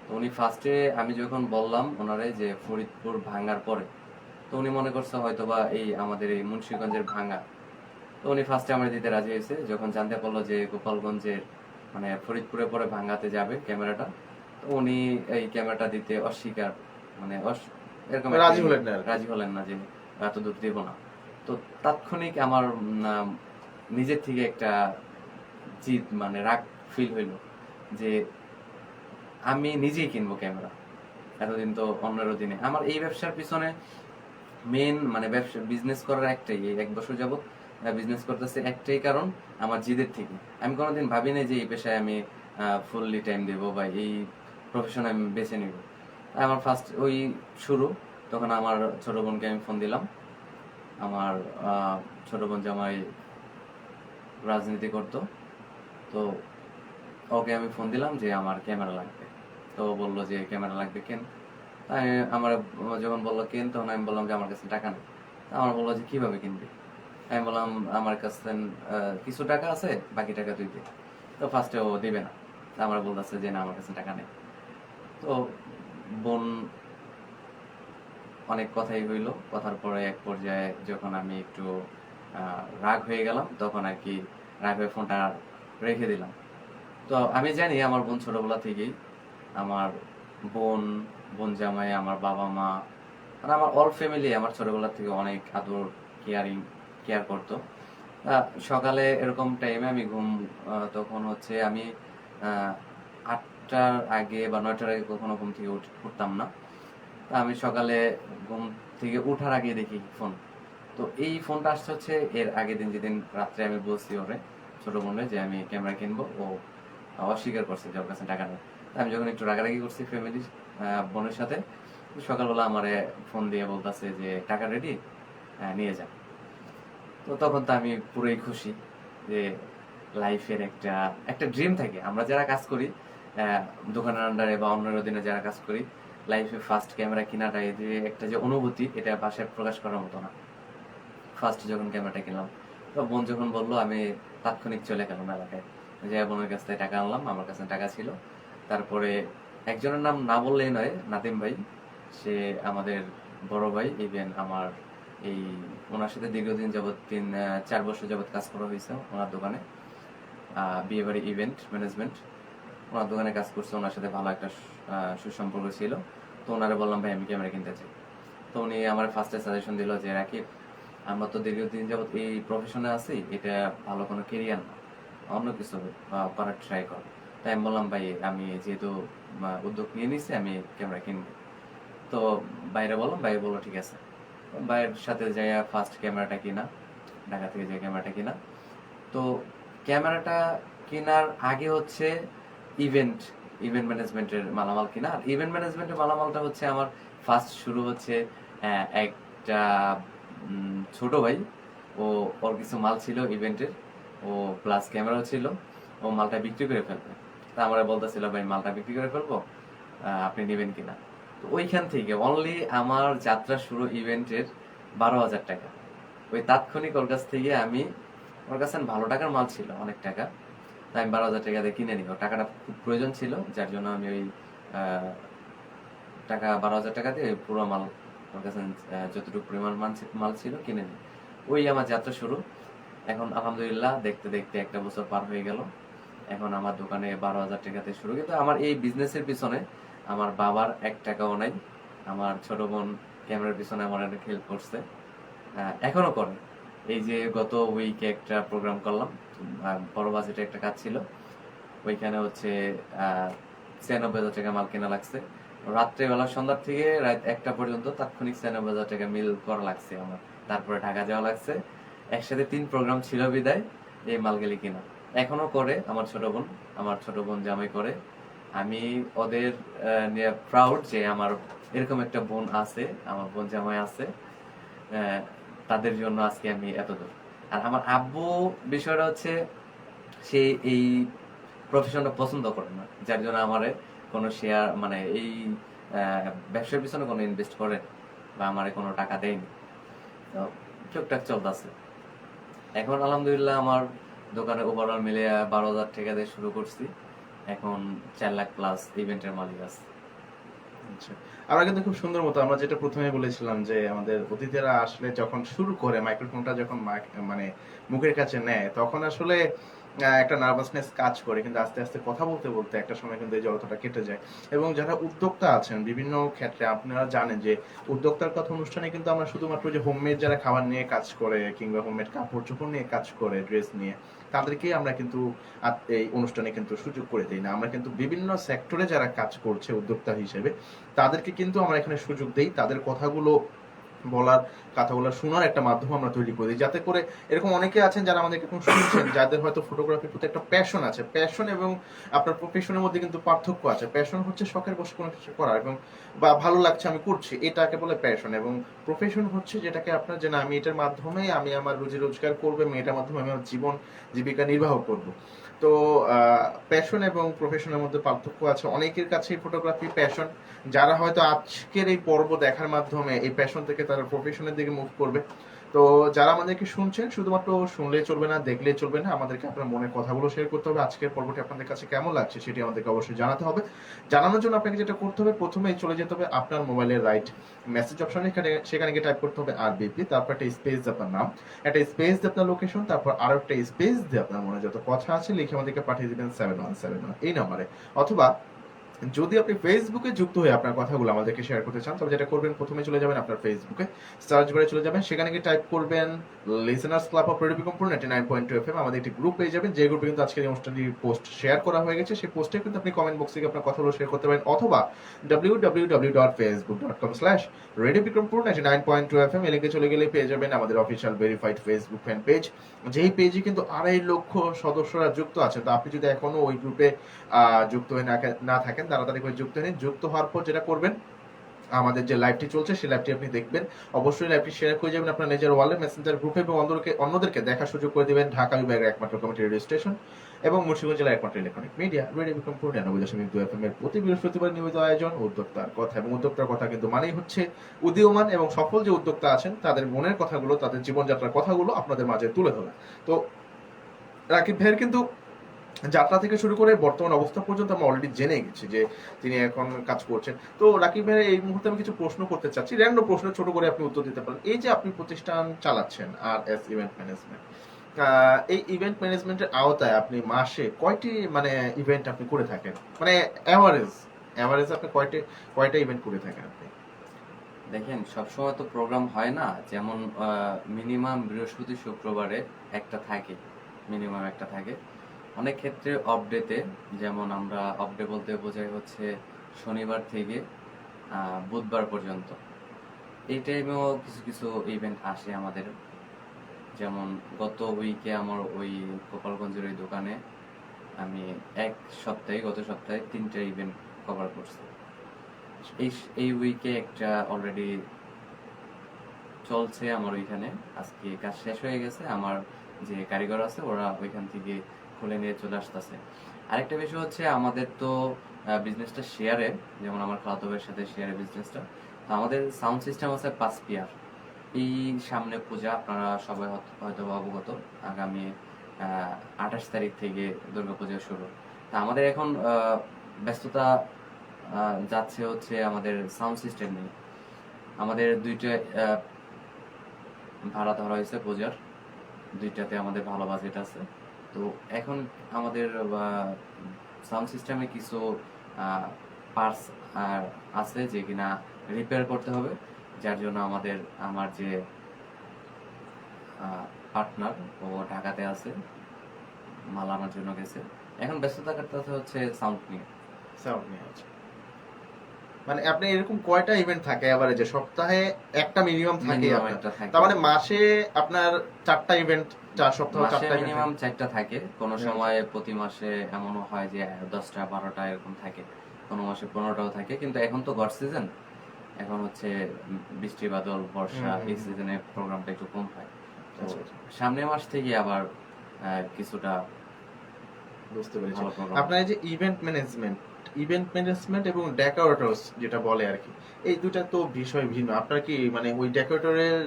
তো উনি ফার্স্টে আমি যখন বললাম ওনারে যে ফরিদপুর ভাঙ্গার পরে, তো উনি মনে করছে হয়তো বা এই আমাদের এই মুন্সিগঞ্জের ভাঙ্গা। তো উনি ফার্স্টে আমার দিতে রাজি হয়েছে। যখন জানতে পারলো যে গোপালগঞ্জের মানে ফরিদপুরে পরে ভাঙ্গাতে যাবে ক্যামেরাটা, তো উনি এই ক্যামেরাটা দিতে অস্বীকার, মানে এরকম রাজি হলেন না যে এত দূর দেব না। তো তাৎক্ষণিক আমার নিজের থেকে একটা জিদ, মানে রাগ ফিল হইলো যে আমি নিজেই কিনবো ক্যামেরা। এতদিন তো অন্যের অধীনে। আমার এই ব্যবসার পিছনে মেন মানে ব্যবসা বিজনেস করার একটাই, এই 1 বছর যাবত বিজনেস করতেছে একটাই কারণ, আমার জিদের থেকে। আমি কোনোদিন ভাবিনি যে এই পেশায় আমি ফুললি টাইম দেবো বা এই প্রফেশন আমি বেছে নিব। আমার ফার্স্ট ওই শুরু। তখন আমার ছোট বোনকে আমি ফোন দিলাম। আমার ছোট বোন জামাই রাজনীতি করতো, তো ওকে আমি ফোন দিলাম যে আমার ক্যামেরা লাগবে। তো বললো যে ক্যামেরা লাগবে কেন? আমার যখন বললো কেন, তখন আমি বললাম যে আমার কাছে টাকা নেই। আমার বললো যে কিভাবে কিনবি? আমি বললাম আমার কাছে কিছু টাকা আছে, বাকি টাকা তুই দে। তো ফার্স্টে ও দিবে না, আমার বলতেছে যে না আমার কাছে টাকা নেই। তো বোন অনেক কথাই হইলো। কথার পরে এক পর্যায়ে যখন আমি একটু রাগ হয়ে গেলাম, তখন আর কি রাগ হয়ে ফোনটা রেখে দিলাম। তো আমি জানি আমার বোন ছোটবেলা থেকেই, আমার বোন বোন জামাই, আমার বাবা মা, মানে আমার অল ফ্যামিলি আমার ছোটবেলা থেকে অনেক আদর কেয়ার করতো। সকালে এরকম টাইমে আমি তখন হচ্ছে আমি 8টার আগে বা 9টার আগে কখনো ঘুম থেকে উঠতাম না। তা আমি সকালে ঘুম থেকে উঠার আগে দেখি ফোন। তো এই ফোনটা আসছে হচ্ছে এর আগের দিন, যেদিন রাত্রে আমি বলছি ওরে, ছোট বোনে, যে আমি ক্যামেরা কিনবো, ও অস্বীকার করছে যে ওর কাছে টাকা নেই। তা আমি যখন একটু রাগারাগি করছি ফ্যামিলির বোনের সাথে, সকালবেলা আমারে ফোন দিয়ে বলতেছে যে টাকা রেডি, নিয়ে যা। তো তখন তো আমি পুরোই খুশি যে লাইফের একটা একটা ড্রিম থাকে। আমরা যারা কাজ করি দোকানের আন্ডারে বা অন্য দিনে যারা কাজ করি, লাইফে ফার্স্ট ক্যামেরা কেনাটা এই যে একটা যে অনুভূতি, এটা ভাষায় প্রকাশ করার মতো না। ফার্স্ট যখন ক্যামেরাটা কিনলাম, তো বোন যখন বললো, আমি তাৎক্ষণিক চলে গেলাম এলাকায়, যে বোনের কাছ থেকে টাকা আনলাম। আমার কাছে টাকা ছিল। তারপরে একজনের নাম না বললেই নয়, নাদিম ভাই, সে আমাদের বড় ভাই। ইভেন আমার এই ওনার সাথে দীর্ঘদিন যাবৎ 4 বছর যাবৎ কাজ করা হয়েছে ওনার দোকানে, বিয়ে বাড়ি ইভেন্ট ম্যানেজমেন্ট। ওনার দোকানে কাজ করছে, ওনার সাথে ভালো একটা সুসম্পর্ক ছিল। তো ওনারে বললাম, ভাই আমি ক্যামেরা কিনতে চাই। তো উনি আমার ফার্স্টে সাজেশন দিল যে রাকিব, আমরা তো দীর্ঘদিন যাবৎ এই প্রফেশনে আছি, এটা ভালো কোনো কেরিয়ার না, অন্য কিছু করার ট্রাই কর। তাই আমি বললাম, ভাই আমি যেহেতু উদ্যোগ নিয়ে নিছি, আমি ক্যামেরা কিনবো। তো বাইরে বললাম, ভাই বললো ঠিক আছে। ভাইয়ের সাথে যাই ফার্স্ট ক্যামেরাটা কিনা, ঢাকা থেকে যে ক্যামেরাটা কিনা। তো ক্যামেরাটা কেনার আগে হচ্ছে ইভেন্ট ম্যানেজমেন্টের মালামাল কিনা। আর ইভেন্ট ম্যানেজমেন্টের মালামালটা হচ্ছে আমার ফার্স্ট শুরু হচ্ছে একটা ছোট ভাই, ওর কিছু মাল ছিল ইভেন্টের, ও প্লাস ক্যামেরাও ছিল, ও মালটা বিক্রি করে ফেলবে। তা আমরা বলতেছিল, ভাই মালটা বিক্রি করে ফেলবো, আপনি নেবেন কিনা। তো ওইখান থেকে অনলি আমার যাত্রা শুরু ইভেন্টের 12,000 টাকা। ওই তাৎক্ষণিক ওর কাছ থেকে ওর কাছে ভালো টাকার মাল ছিল, অনেক টাকা। তাই আমি 12,000 টাকা দিয়ে কিনে নিই। টাকাটা খুব প্রয়োজন ছিল, যার জন্য আমি ওই টাকা 12,000 টাকা দিয়ে পুরো মাল ওর কাছে যতটুকু পরিমাণ মাল ছিল কিনে নিই। ওই আমার যাত্রা শুরু। এখন আলহামদুলিল্লাহ দেখতে দেখতে 1 বছর পার হয়ে গেল। এখন আমার দোকানে 12,000 টাকাতে শুরু। কিন্তু আমার এই বিজনেসের পিছনে আমার বাবার 1 টাকাও নাই। আমার ছোট বোন ক্যামেরার পিছনে আমার অনেক হেল্প করছে, এখনো করে। এই যে গত উইকে একটা প্রোগ্রাম করলাম, বড় বাজেটে একটা কাজ ছিল, ওইখানে হচ্ছে 96,000 টাকা মাল কেনা লাগছে। রাত্রেবেলা সন্ধ্যার থেকে রাত 1টা পর্যন্ত তাৎক্ষণিক 96,000 টাকা মিল করা লাগছে আমার। তারপরে ঢাকা যাওয়া লাগছে। একসাথে 3 প্রোগ্রাম ছিল বিদায় এই মালগুলি কিনা। এখনো করে আমার ছোট বোন জামাই করে। আমি ওদের নিয়ে প্রাউড যে আমার এরকম একটা বোন আছে, আমার বোন জামাই আছে। তাদের জন্য আজকে আমি এত দূর। আর আমার আব্বু বিষয়টা হচ্ছে, সে এই প্রফেশনটা পছন্দ করে না, যার জন্য আমারে কোনো শেয়ার মানে এই ব্যবসার পিছনে কোনো ইনভেস্ট করে বা আমারে কোনো টাকা দেয়নি। তো টুকটাক চলতেছে। এখন আলহামদুলিল্লাহ আমার দোকানে ওভারঅল মিলে 12,000 টাকা দিয়ে শুরু করছি। এখন 4 লাখ প্লাস ইভেন্টের মালিক আছে। আচ্ছা, আমরা কিন্তু খুব সুন্দর মতো, আমরা যেটা প্রথমে বলেছিলাম যে আমাদের অতিথিরা আসলে যখন শুরু করে মাইক্রোফোনটা যখন মানে মুখের কাছে নেয়, তখন আসলে একটা নার্ভাসনেস কাজ করে, কিন্তু আস্তে আস্তে কথা বলতে বলতে একটা সময় কিন্তু এই জড়তাটা কেটে যায়। এবং যারা উদ্যোক্তা আছেন বিভিন্ন ক্ষেত্রে, আপনারা জানেন যে উদ্যোক্তার কথা অনুষ্ঠানে কিন্তু আমরা শুধুমাত্র যে হোমমেড যারা খাবার নিয়ে কাজ করে কিংবা হোমমেড কাপড় চোপড় নিয়ে কাজ করে, ড্রেস নিয়ে, তাদেরকে আমরা কিন্তু এই অনুষ্ঠানে কিন্তু সুযোগ করে দিই না। আমরা কিন্তু বিভিন্ন সেক্টরে যারা কাজ করছে উদ্যোক্তা হিসেবে, তাদেরকে কিন্তু আমরা এখানে সুযোগ দেই, তাদের কথাগুলো বলার, কথাগুলো শোনার একটা মাধ্যম আমরা তৈরি করি, যাতে করে এরকম অনেকে আছেন যারা আমাদেরকে এখন শুনছেন, যাদের হয়তো ফটোগ্রাফির প্রতি একটা প্যাশন আছে। প্যাশন এবং আপনার প্রফেশনের মধ্যে কিন্তু পার্থক্য আছে। প্যাশন হচ্ছে শখের বসে কোনো কিছু করা এবং বা ভালো লাগছে আমি করছি, এটাকে বলে প্যাশন। এবং প্রফেশন হচ্ছে যেটাকে আপনার, যে না আমি এটার মাধ্যমে আমি আমার রুজি রোজগার করবো এবং এটার মাধ্যমে আমি আমার জীবন জীবিকা নির্বাহ করব। তো প্যাশন এবং প্রফেশনের মধ্যে পার্থক্য আছে। অনেকের কাছেই ফটোগ্রাফি প্যাশন, যারা হয়তো আজকের এই পর্ব দেখার মাধ্যমে এই প্যাশন থেকে তারা প্রফেশনের দিকে মুভ করবে। তো যারা আমাদেরকে শুনছেন, শুধুমাত্র শুনলেই চলবে না, দেখলেই চলবে না, আমাদেরকে আপনার মনের কথাগুলো শেয়ার করতে হবে। আজকের পর্বটি আপনাদের কাছে কেমন লাগছে সেটি আমাদেরকে অবশ্যই জানাতে হবে। জানানোর জন্য আপনাকে যেটা করতে হবে, প্রথমেই চলে যেতে হবে আপনার মোবাইলের রাইট মেসেজ অপশনে, সেখানে গিয়ে টাইপ করতে হবে আরবিপি, তারপর একটা স্পেস দিয়ে আপনার নাম, একটা স্পেস দিয়ে আপনার লোকেশন, তারপর আরো একটা স্পেস দিয়ে আপনার মনে যত কথা আছে লিখে আমাদেরকে পাঠিয়ে দিবেন 7171 এই নম্বরে। অথবা যদি আপনি ফেসবুকে যুক্ত হয়ে আপনার কথাগুলো আমাদেরকে শেয়ার করতে চান, তবে যেটা করবেন, প্রথমে চলে যাবেন আপনার ফেসবুকে, সার্চ বারে চলে যাবেন, সেখানে গিয়ে টাইপ করবেন listeners club of radio Bikrampur 99.2 FM। আমাদের একটি গ্রুপ পেয়ে যাবেন, যে গ্রুপে কিন্তু আজকের এই অনুষ্ঠানটি পোস্ট শেয়ার করা হয়ে গেছে। সেই পোস্টে কিন্তু আপনি কমেন্ট বক্সে গিয়ে আপনার কথাগুলো শেয়ার করতে পারেন, অথবা www.facebook.com/radiobikrampur 99.2 FM এই লিঙ্কে চলে গেলে পেয়ে যাবেন আমাদের official verified Facebook fan page, যেই পেজে কিন্তু 2.5 লক্ষ সদস্যরা যুক্ত আছে। তো আপনি যদি এখনো ওই গ্রুপে যুক্ত হয়ে না থাকেন, তাড়াতাড়ি করে যুক্ত হন। যুক্ত হওয়ার পর যেটা করবেন, আমাদের যে লাইভটি চলছে সেই লাইভটি আপনি দেখবেন, অবশ্যই লাইভটি শেয়ার করে যাবেন আপনার নিজের ওয়ালে, মেসেঞ্জার গ্রুপে, এবং অন্যদেরকে দেখার সুযোগ করে দিবেন। ঢাকা বিভাগের একমাত্র কমিউনিটি রেডিও স্টেশন এবং মুন্সিগঞ্জ জেলার একমাত্র electronic media radio Bikrampur 99.2 FM এর প্রতি বৃহস্পতিবার নিয়মিত আয়োজন উদ্যোক্তার কথা। এবং উদ্যোক্তার কথা কিন্তু মানেই হচ্ছে উদীয়মান এবং সফল যে উদ্যোক্তা আছেন তাদের মনের কথাগুলো, তাদের জীবনযাত্রার কথাগুলো আপনাদের মাঝে তুলে ধরা। তো রাকিব ভাইয়ের কিন্তু যাত্রা থেকে শুরু করে বর্তমান অবস্থা পর্যন্ত আমরা অলরেডি জেনে গেছি যে তিনি এখন কাজ করছেন। তো রাকিব ভাইয়ের এই মুহূর্তে আমি কিছু প্রশ্ন করতে চাচ্ছি, র্যান্ডম প্রশ্ন, ছোট করে আপনি উত্তর দিতে পারেন। এই যে আপনি প্রতিষ্ঠান চালাচ্ছেন RS ইভেন্ট ম্যানেজমেন্ট, এই ইভেন্ট ম্যানেজমেন্টের আওতায় আপনি মাসে কয়টি মানে ইভেন্ট আপনি করে থাকেন, মানে এভারেজ আপনি কয়টা ইভেন্ট করে থাকেন আপনি? দেখেন, সবসময় তো প্রোগ্রাম হয় না, যেমন মিনিমাম বৃহস্পতি শুক্রবারে একটা থাকে, মিনিমাম একটা থাকে। অনেক ক্ষেত্রে অফ ডেতে, যেমন আমরা অফ ডে বলতে বোঝাই হচ্ছে শনিবার থেকে বুধবার পর্যন্ত, এই টাইমেও কিছু কিছু ইভেন্ট আসে আমাদের। যেমন গত উইকে আমার ওই গোপালগঞ্জের ওই দোকানে আমি গত সপ্তাহে 3টা ইভেন্ট কভার করছি। এই উইকে একটা অলরেডি চলছে আমার ওইখানে, আজকে কাজ শেষ হয়ে গেছে। আমার যে কারিগর আছে ওরা ওইখান থেকে খুলে নিয়ে চলে আসতেছে। আরেকটা বিষয় হচ্ছে, আমাদের তো বিজনেসটা শেয়ারে, যেমন আমার খালাতো ভাইয়ের সাথে শেয়ারে বিজনেসটা। তো আমাদের সাউন্ড সিস্টেম আছে 5 পিয়ার। এই সামনে পূজা, আপনারা সবাই হয়তো অবগত, আগামী 28 তারিখ থেকে দুর্গাপূজা শুরু। তা আমাদের এখন ব্যস্ততা যাচ্ছে হচ্ছে আমাদের সাউন্ড সিস্টেম নিয়ে। আমাদের 2টা ভাড়া ধরা হয়েছে পূজার, 2টাতে আমাদের ভালো বাজেট আছে। তো এখন আমাদের সাউন্ড সিস্টেমে কিছু পার্টস আছে যে কিনা রিপেয়ার করতে হবে, যার জন্য আমার যে পার্টনার, ও ঢাকাতে আছে, মাল আনার জন্য গেছে। এখন ব্যস্ততা কাটতে হচ্ছে সাউন্ড নিয়ে। আছে মানে আপনি এরকম কয়টা ইভেন্ট থাকে এভারেজে? সপ্তাহে একটা মিনিমাম থাকে Minimum আপনার? একটা থাকে। তার মানে মাসে আপনার 4টা ইভেন্ট, 4 সপ্তাহে মাসে 4টা মিনিমাম 4টা থাকে। কোনো হুম। সময় প্রতি মাসে এমনও হয় যে 10টা 12টা এরকম থাকে, কোনো মাসে 15টাও থাকে। কিন্তু এখন তো গড সিজন, এখন হচ্ছে বৃষ্টি বাদল বর্ষা, এই সিজনে প্রোগ্রামটা একটু কম হয়। তো আচ্ছা, আচ্ছা। সামনের মাস থেকে আবার কিছুটা বুঝতে পেরেছি। ভালো program। আপনার এই যে ইভেন্ট ম্যানেজমেন্ট এবং ডেকোরেটরস যেটা বলে আর কি, এই দুটা তো বিষয় ভিন্ন। আপনার কি মানে ওই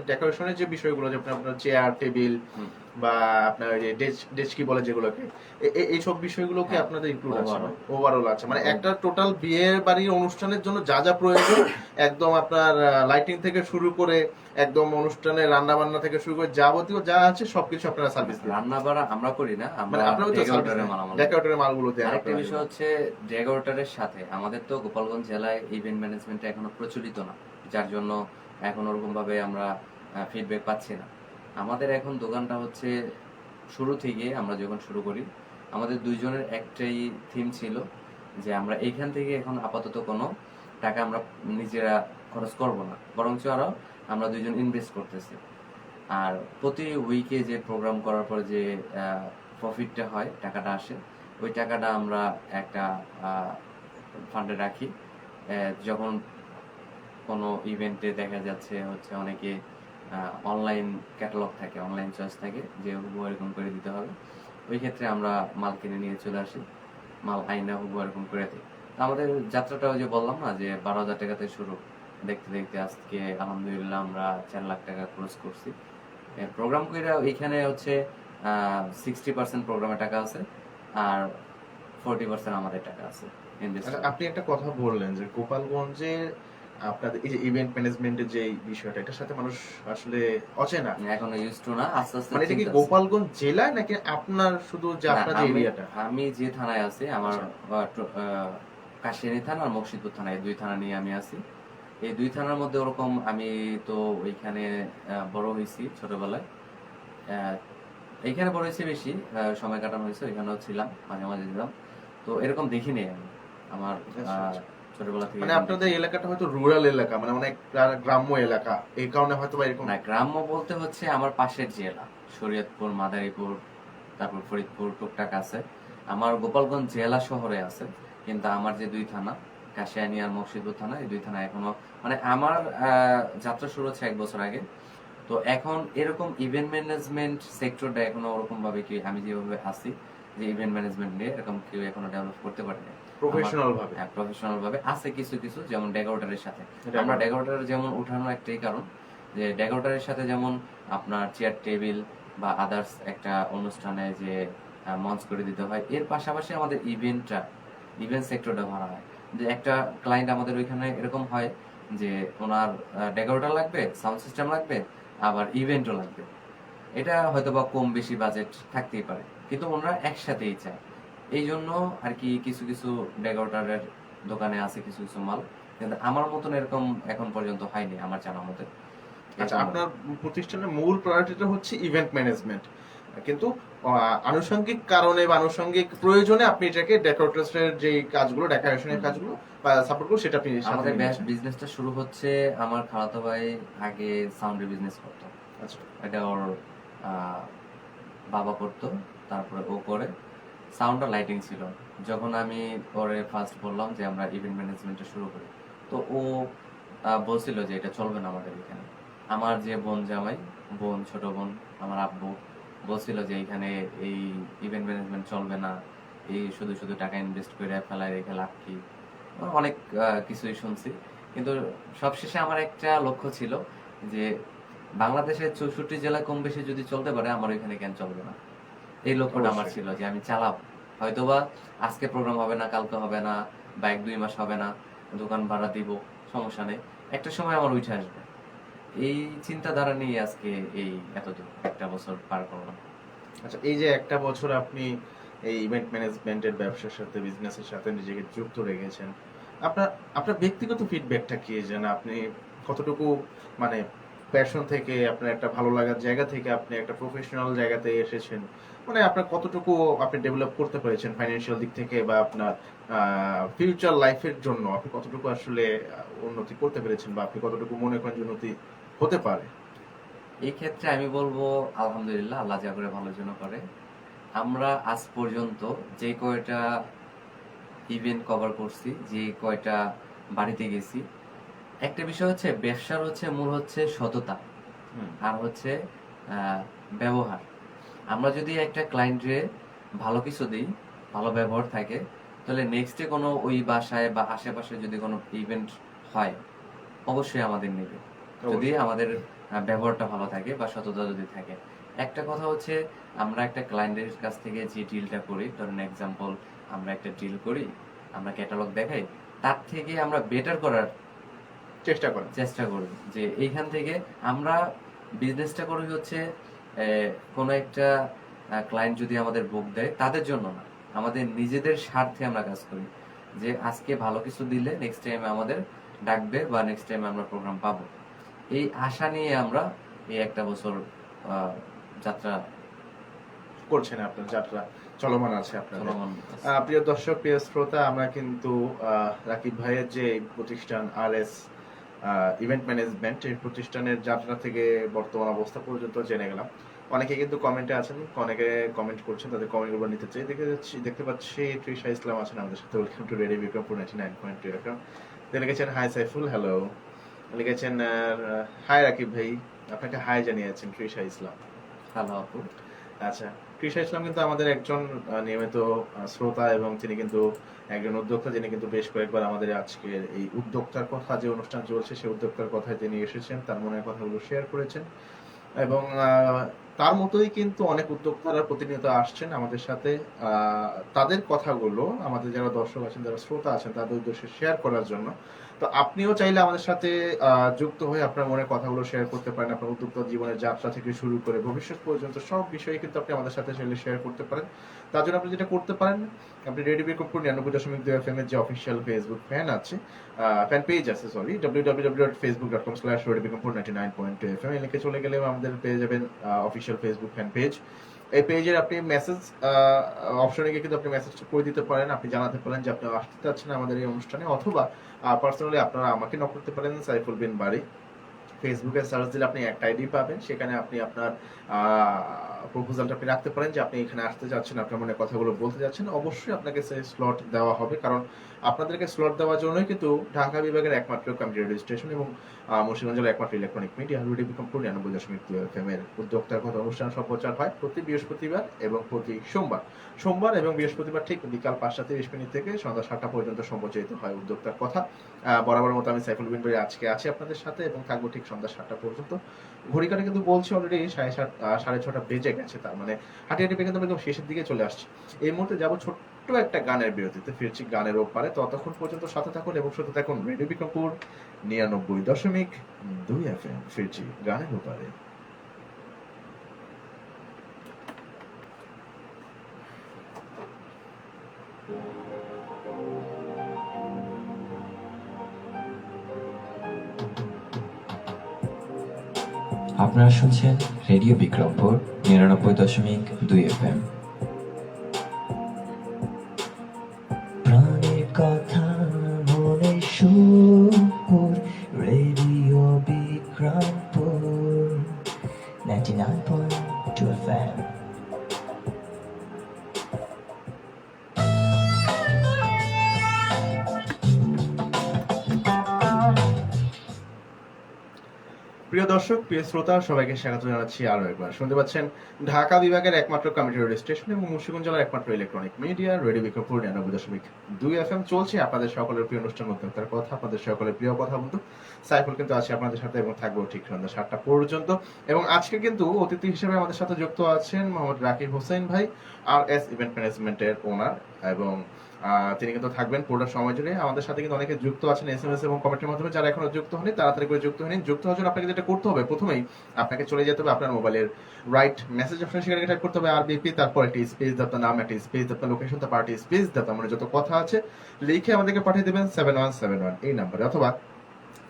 ডেকোরেশনের যে বিষয়গুলো, যে আপনার চেয়ার টেবিল হুম। বা আপনার যে ডেস্ক কি বলে যেগুলোকে, এই সব বিষয়গুলো কি হ্যাঁ, আপনাদের ইনক্লুড আছে? overall। ওভারঅল আছে, মানে একটা টোটাল বিয়ের বাড়ির অনুষ্ঠানের জন্য যা যা প্রয়োজন, একদম আপনার লাইটিং থেকে শুরু করে একদম অনুষ্ঠানের রান্না বান্না থেকে শুরু করে যাবতীয় যা আছে সবকিছু আপনারা সার্ভিস দেন? রান্না বাড়া আমরা করি না, আমরা মানে আপনারা তো সার্ভিস ডেকোরেটরের মালামাল। ডেকোরেটরের মালগুলো দেন আরেকটা আপনারা? বিষয় হচ্ছে, ডেকোরেটরের সাথে আমাদের তো গোপালগঞ্জ জেলায় ইভেন্ট ম্যানেজমেন্টটা এখনো প্রচলিত না, যার জন্য এখন ওরকম ভাবে আমরা ফিডব্যাক পাচ্ছি না। আমাদের এখন দোকানটা হচ্ছে শুরু থেকে, আমরা যখন শুরু করি আমাদের দুইজনের একটাই থিম ছিল যে আমরা এইখান থেকে এখন আপাতত কোনো টাকা আমরা নিজেরা খরচ করব না, বরঞ্চ আরো আমরা দুইজন ইনভেস্ট করতেছি। আর প্রতি উইকে যে প্রোগ্রাম করার পর যে প্রফিটটা হয়, টাকাটা আসে, ওই টাকাটা আমরা একটা ফান্ডে রাখি। যখন কোনো ইভেন্টে দেখা যাচ্ছে হচ্ছে অনেকে অনলাইন ক্যাটালগ থাকে, অনলাইন চয়েস থাকে যে হুবহু এরকম করে দিতে হবে, ওই ক্ষেত্রে আমরা মাল কিনে নিয়ে চলে আসি, মাল আইনা হুবহু এরকম করে দিই। আমাদের যাত্রাটা ওই যে বললাম না যে 12,000 টাকাতে শুরু, দেখতে দেখতে আজকে আলহামদুলিল্লাহ আমরা 4 লাখ টাকা খরচ করছি প্রোগ্রাম করে। এইখানে হচ্ছে 60% প্রোগ্রামে টাকা আছে আর 40% আমাদের টাকা আছে ইনভেস্ট। আচ্ছা, আপনি একটা কথা বললেন যে গোপালগঞ্জে আপনাদের এই যে ইভেন্ট ম্যানেজমেন্টের যে বিষয়টা, এটার সাথে মানুষ আসলে অচেনা, এখনো ইউজ টু না, আস্তে আস্তে মানে এটা কি চিন্তা আছে। গোপালগঞ্জ জেলা নাকি আপনার শুধু যে না, আপনার যে এরিয়াটা? আমি যে থানায় আছি, আমার কাশিয়ানী থানা আর মুর্শিদপুর থানা, এই 2 থানা নিয়ে আমি আছি। এই 2 থানার মধ্যে ওরকম আমি তো ওইখানে বড় হয়েছি ছোটবেলায়, এইখানে বড় হয়েছি বেশি, সময় কাটানো হয়েছে, ওইখানেও ছিলাম, মাঝে মাঝে ছিলাম। তো এরকম দেখিনি আমি আমার ছোটবেলা থেকে। মানে আপনাদের এলাকাটা হয়তো রুরাল এলাকা, মানে অনেক গ্রাম্য এলাকা, এই কারণে হয়তো বা এরকম। না, গ্রাম্য বলতে হচ্ছে আমার পাশের জেলা শরীয়তপুর, মাদারীপুর, তারপর ফরিদপুর টুকটাক আছে। আমার গোপালগঞ্জ জেলা শহরে আছে, কিন্তু আমার যে 2 থানা কাশিয়ানী আর মুর্শিদপুর থানা, এই 2 থানা এখনো, মানে আমার যাত্রা শুরু হচ্ছে 1 বছর আগে। তো এখন এরকম ইভেন্ট ম্যানেজমেন্ট সেক্টরটা এখনো ওরকম ভাবে কি আমি যেভাবে আছি যে ইভেন্ট ম্যানেজমেন্ট নিয়ে এরকম কেউ এখনো ডেভেলপ করতে পারেনি প্রফেশনাল ভাবে। হ্যাঁ, প্রফেশনাল ভাবে আছে কিছু কিছু, যেমন ডেকোরেটরের সাথে এটা আমরা ডেকোরেটর যেমন উঠানো একটাই কারণ যে ডেকোরেটরের সাথে যেমন আপনার চেয়ার টেবিল বা আদার্স একটা অনুষ্ঠানে যে মঞ্চ করে দিতে হয়, এর পাশাপাশি আমাদের ইভেন্ট সেক্টরটা ভরা হয়। যে একটা ক্লায়েন্ট আমাদের ওইখানে এরকম হয় যে ওনার ডেকোরেটর লাগবে, সাউন্ড সিস্টেম লাগবে, আবার ইভেন্টও লাগবে। এটা হয়তো বা কম বেশি বাজেট থাকতেই পারে, কিন্তু ওনারা একসাথেই চায়। এই জন্য আর কি কিছু কিছু ডেকোরেটরের দোকানে আছে কিছু কিছু মাল, কিন্তু আমার মতন এরকম এখন পর্যন্ত হয়নি আমার জানা মতে। আচ্ছা, আপনার প্রতিষ্ঠানের মূল প্রায়োরিটিটা হচ্ছে ইভেন্ট ম্যানেজমেন্ট, কিন্তু আনুষঙ্গিক কারণে বা আনুষঙ্গিক প্রয়োজনে আপনি এটাকে ডেকোরেটরের যে কাজগুলো, ডেকোরেশনের কাজগুলো বা সাপোর্টগুলো, সেটা আপনি আমাদের বিজনেসটা শুরু হচ্ছে, আমার খালাতো ভাই আগে সাউন্ডের বিজনেস করতো। আচ্ছা, এটা ওর বাবা করতো, তারপরে ও করে। সাউন্ড আর লাইটিং ছিল। যখন আমি ওরে ফার্স্ট বললাম যে আমরা ইভেন্ট ম্যানেজমেন্টটা শুরু করি, তো ও বলছিল যে এটা চলবে না আমাদের এখানে। আমার যে বোন জামাই, বোন, ছোট বোন, আমার আব্বু বলছিল যে এখানে এই ইভেন্ট ম্যানেজমেন্ট চলবে না, এই শুধু শুধু টাকা ইনভেস্ট করে ফেলায় রেখে লাভ কি, অনেক কিছুই শুনছি। কিন্তু সবশেষে আমার একটা লক্ষ্য ছিল যে বাংলাদেশের 64 জেলায় কম বেশি যদি চলতে পারে, আমার এখানে কেন চলবে না, এই লক্ষ্যটা আমার ছিল যে আমি চালাবো। হয়তোবা আজকে প্রোগ্রাম হবে না, কালকে হবে না, বা 1-2 মাস হবে না, দোকান ভাড়া দিব, সমস্যা নেই, একটা সময় আমার উঠে আসবে। এই চিন্তাধারা নিয়ে আজকে এই এতদূর 1 বছর পার করলাম। আচ্ছা, এই যে 1 বছর আপনি এই ইভেন্ট ম্যানেজমেন্টের ব্যবসার সাথে, বিজনেসের সাথে নিজেকে যুক্ত রেখেছেন, আপনার আপনার ব্যক্তিগত ফিডব্যাকটা কি, যে না আপনি কতটুকু, মানে প্যাশন থেকে, আপনার একটা ভালো লাগার জায়গা থেকে আপনি একটা প্রফেশনাল জায়গাতে এসেছেন, মানে আপনার কতটুকু আপনি ডেভেলপ করতে পেরেছেন ফাইন্যান্সিয়াল দিক থেকে, বা আপনার ফিউচার লাইফের জন্য আপনি কতটুকু আসলে উন্নতি করতে পেরেছেন, বা আপনি কতটুকু মনে করেন যে উন্নতি হতে পারে? এই ক্ষেত্রে আমি বলবো আলহামদুলিল্লাহ, আল্লাহ যা করে ভালোর জন্য করে। আমরা আজ পর্যন্ত যে কয়টা ইভেন্ট কভার করছি, যে কয়টা বাড়িতে গেছি, একটা বিষয় হচ্ছে ব্যবসার হচ্ছে মূল হচ্ছে সততা, আর হচ্ছে ব্যবহার। আমরা যদি একটা ক্লায়েন্টে ভালো কিছু দিই, ভালো ব্যবহার থাকে, তাহলে নেক্সটে কোনো ওই বাসায় বা আশেপাশে যদি কোনো ইভেন্ট হয়, অবশ্যই আমাদের নেবে, যদি আমাদের ব্যবহারটা ভালো থাকে বা সততা যদি থাকে। একটা কথা হচ্ছে, আমরা একটা ক্লায়েন্টের কাছ থেকে যে ডিলটা করি, ধরেন এক্সাম্পল আমরা একটা ডিল করি, আমরা ক্যাটালগ দেখাই, তার থেকে আমরা বেটার করার চেষ্টা করি। যে এইখান থেকে আমরা বিজনেসটা করি হচ্ছে কোনো একটা ক্লায়েন্ট যদি আমাদের বুক দেয়, তাদের জন্য না, আমাদের নিজেদের স্বার্থে আমরা কাজ করি। যে আজকে ভালো কিছু দিলে নেক্সট টাইম আমাদের ডাকবে বা নেক্সট টাইম আমরা প্রোগ্রাম পাবো, এই আশা নিয়ে আমরা এই 1 বছর যাত্রা করছেন, আপনার যাত্রা চলমান আছে আপনার। চলমান। প্রিয় দর্শক, প্রিয় শ্রোতা, আমরা কিন্তু রাকিব ভাইয়ের যে প্রতিষ্ঠান RS ইভেন্ট ম্যানেজমেন্ট, এই প্রতিষ্ঠানের যাত্রা থেকে বর্তমান অবস্থা পর্যন্ত জেনে গেলাম। অনেকে কিন্তু কমেন্টে আছেন, অনেকে কমেন্ট করছেন, তাদের কমেন্টগুলো নিতে চাই। দেখতে পাচ্ছি তৃষা ইসলাম আছেন আমাদের সাথে। Welcome to radio Bikrampur 99.2 FM। লিখেছেন হাই সাইফুল, হ্যালো। লিখেছেন হাই রাকিব ভাই, আপনাকে হাই জানিয়েছেন তৃষা ইসলাম। হ্যালো আপু। আচ্ছা, তৃষা ইসলাম কিন্তু আমাদের একজন নিয়মিত শ্রোতা, এবং তিনি কিন্তু একজন উদ্যোক্তা, যিনি কিন্তু বেশ কয়েকবার আমাদের আজকের এই উদ্যোক্তার কথা, যে অনুষ্ঠান চলছে সেই উদ্যোক্তার কথায় তিনি এসেছেন, তার মনের কথাগুলো শেয়ার করেছেন। এবং তার মতোই কিন্তু অনেক উদ্যোক্তারা প্রতিনিয়ত আসছেন আমাদের সাথে, তাদের কথাগুলো আমাদের যারা দর্শক আছেন, যারা শ্রোতা আছেন, তাদের উদ্দেশ্যে শেয়ার করার জন্য। তো আপনিও চাইলে আমাদের সাথে যুক্ত হয়ে আপনার মনের কথাগুলো শেয়ার করতে পারেন। আপনার উদ্যোক্তা জীবনের যাত্রা থেকে শুরু করে ভবিষ্যৎ পর্যন্ত সব বিষয়ে কিন্তু আপনি আমাদের সাথে চাইলে শেয়ার করতে পারেন। তার জন্য আপনি যেটা করতে পারেন, আপনি রেডিও বিক্রমপুর 99.2 FM এর যে অফিসিয়াল ফেসবুক ফ্যান পেজ আছে, সরি, www.facebook.com/radiobikrampur99.2 FM এই লিখে চলে গেলে আমাদের পেয়ে যাবেন অফিসিয়াল ফেসবুক ফ্যান পেজ। এই পেজের আপনি মেসেজ অপশনে গিয়ে কিন্তু আপনি মেসেজ করে দিতে পারেন, আপনি জানাতে পারেন যে আপনি আসতে চাচ্ছেন আমাদের এই অনুষ্ঠানে, অথবা পার্সোনালি আপনারা আমাকে নক করতে পারেন, সাইফুল বিন বারী। ফেসবুকে সার্চ দিলে আপনি একটা আইডি পাবেন, সেখানে আপনি আপনার প্রপোজালটা আপনি রাখতে পারেন যে আপনি এখানে আসতে যাচ্ছেন, আপনার মনে কথাগুলো বলতে যাচ্ছেন। অবশ্যই আপনাকে সেই স্লট দেওয়া হবে, কারণ আপনাদেরকে স্লট দেওয়ার জন্যই কিন্তু ঢাকা বিভাগের একমাত্র কমিউনিটি রেডিও স্টেশন এবং মুন্সিগঞ্জের একমাত্র electronic media radio Bikrampur 99.2 FM এর উদ্যোক্তার কথা অনুষ্ঠান সম্প্রচার হয় প্রতি বৃহস্পতিবার এবং প্রতি সোমবার এবং বৃহস্পতিবার ঠিক বিকাল 5:30 থেকে সন্ধ্যা 7টা পর্যন্ত সম্প্রচারিত হয় উদ্যোক্তার কথা। বরাবর মতো আমি সাইফুল বিন বারী আজকে আছি আপনাদের সাথে এবং থাকবো ঠিক সন্ধ্যা 7টা পর্যন্ত। ঘড়ি কাটে কিন্তু বলছি অলরেডি 6:30 বেজে গেছে, তার মানে হাঁটিয়ে কিন্তু একদম শেষের দিকে চলে আসছে। এই মুহূর্তে যাবো ছোট্ট একটা গানের বিরতিতে, ফিরছি গানের ওপারে। ততক্ষণ পর্যন্ত সাথে থাকুন এবং সাথে থাকুন রেডিও বিক্রমপুর 99.2 FM। ফিরছি গানের ওপারে। আপনারা শুনছেন রেডিও বিক্রমপুর 99.2 FM। প্রাণের কথা মনে সুর, রেডিও বিক্রমপুর 99.2 FM। প্রিয় দর্শক, প্রিয় শ্রোতা, সবাইকে স্বাগত জানাচ্ছি আরো একবার। শুনতে পাচ্ছেন ঢাকা বিভাগের একমাত্র কমিউনিটি রেডিও স্টেশন এবং মুন্সিগঞ্জ জেলার একমাত্র electronic media radio Bikrampur 99.2 FM। চলছে আপনাদের সকলের প্রিয় অনুষ্ঠান উদ্যোক্তার কথা, আপনাদের সকলের প্রিয় কথা বন্ধু সাইফুল কিন্তু আছে আপনাদের সাথে এবং থাকবো ঠিক সন্ধ্যা 7টা পর্যন্ত। এবং আজকে কিন্তু অতিথি হিসেবে আমাদের সাথে যুক্ত আছেন মোহাম্মদ রাকিব হোসেন ভাই, RS ইভেন্ট ম্যানেজমেন্টের ওনার, এবং তিনি কিন্তু থাকবেন পুরো সময় জুড়ে। আমাদের সাথে কিন্তু অনেকে যুক্ত আছেন SMS এবং কমেন্টের মাধ্যমে। যারা এখনো যুক্ত হয়নি তাড়াতাড়ি করে যুক্ত হয়নি। যুক্ত হওয়ার জন্য আপনাকে যেটা করতে হবে, প্রথমেই আপনাকে চলে যেতে হবে আপনার মোবাইলের রাইট মেসেজ অপশন, সেখানে টাইপ করতে হবে RBP, তারপর একটি স্পেস দিয়ে আপনার নাম, একটি স্পেস দিয়ে আপনার লোকেশন, তারপর একটি স্পেস দিয়ে আপনার যত কথা আছে লিখে আমাদেরকে পাঠিয়ে দেবেন 7171 এই নাম্বারে। অথবা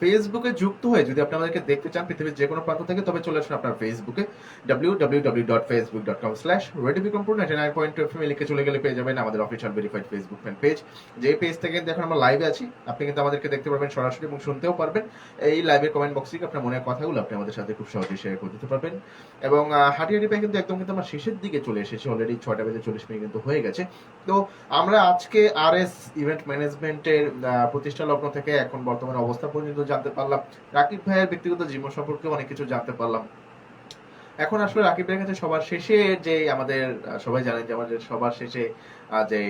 ফেসবুকে যুক্ত হয়ে যদি আপনি আমাদেরকে দেখতে চান পৃথিবীর যে কোনো প্রান্ত থেকে, তবে চলে আসুন আপনার ফেসবুকে www.facebook.com/radiobikrampur99.2 FM লিখে চলে গেলে পেয়ে যাবেন আমাদের official verified Facebook fan page. যে পেজ থেকে দেখুন আমরা লাইভে আছি, আপনি কিন্তু আমাদেরকে দেখতে পারবেন সরাসরি এবং শুনতেও পারবেন। এই লাইভের কমেন্ট বক্সে আপনার মনের কথাগুলো আপনি আমাদের সাথে খুব সহজেই শেয়ার করে দিতে পারবেন। এবং হাঁটিয়াটি পাই কিন্তু একদম কিন্তু আমরা শেষের দিকে চলে এসেছি, অলরেডি 6:40 কিন্তু হয়ে গেছে। তো আমরা আজকে RS ইভেন্ট ম্যানেজমেন্টের প্রতিষ্ঠা লগ্ন থেকে এখন বর্তমানে অবস্থা পর্যন্ত জানতে পারলাম। রাকিব ভাইয়ের ব্যক্তিগত জীবন সম্পর্কে অনেক কিছু জানতে পারলাম। এখন আসলে রাকিব ভাইয়ের কাছে সবার শেষে যে আমাদের সবাই জানেন যে আমাদের সবার শেষে যে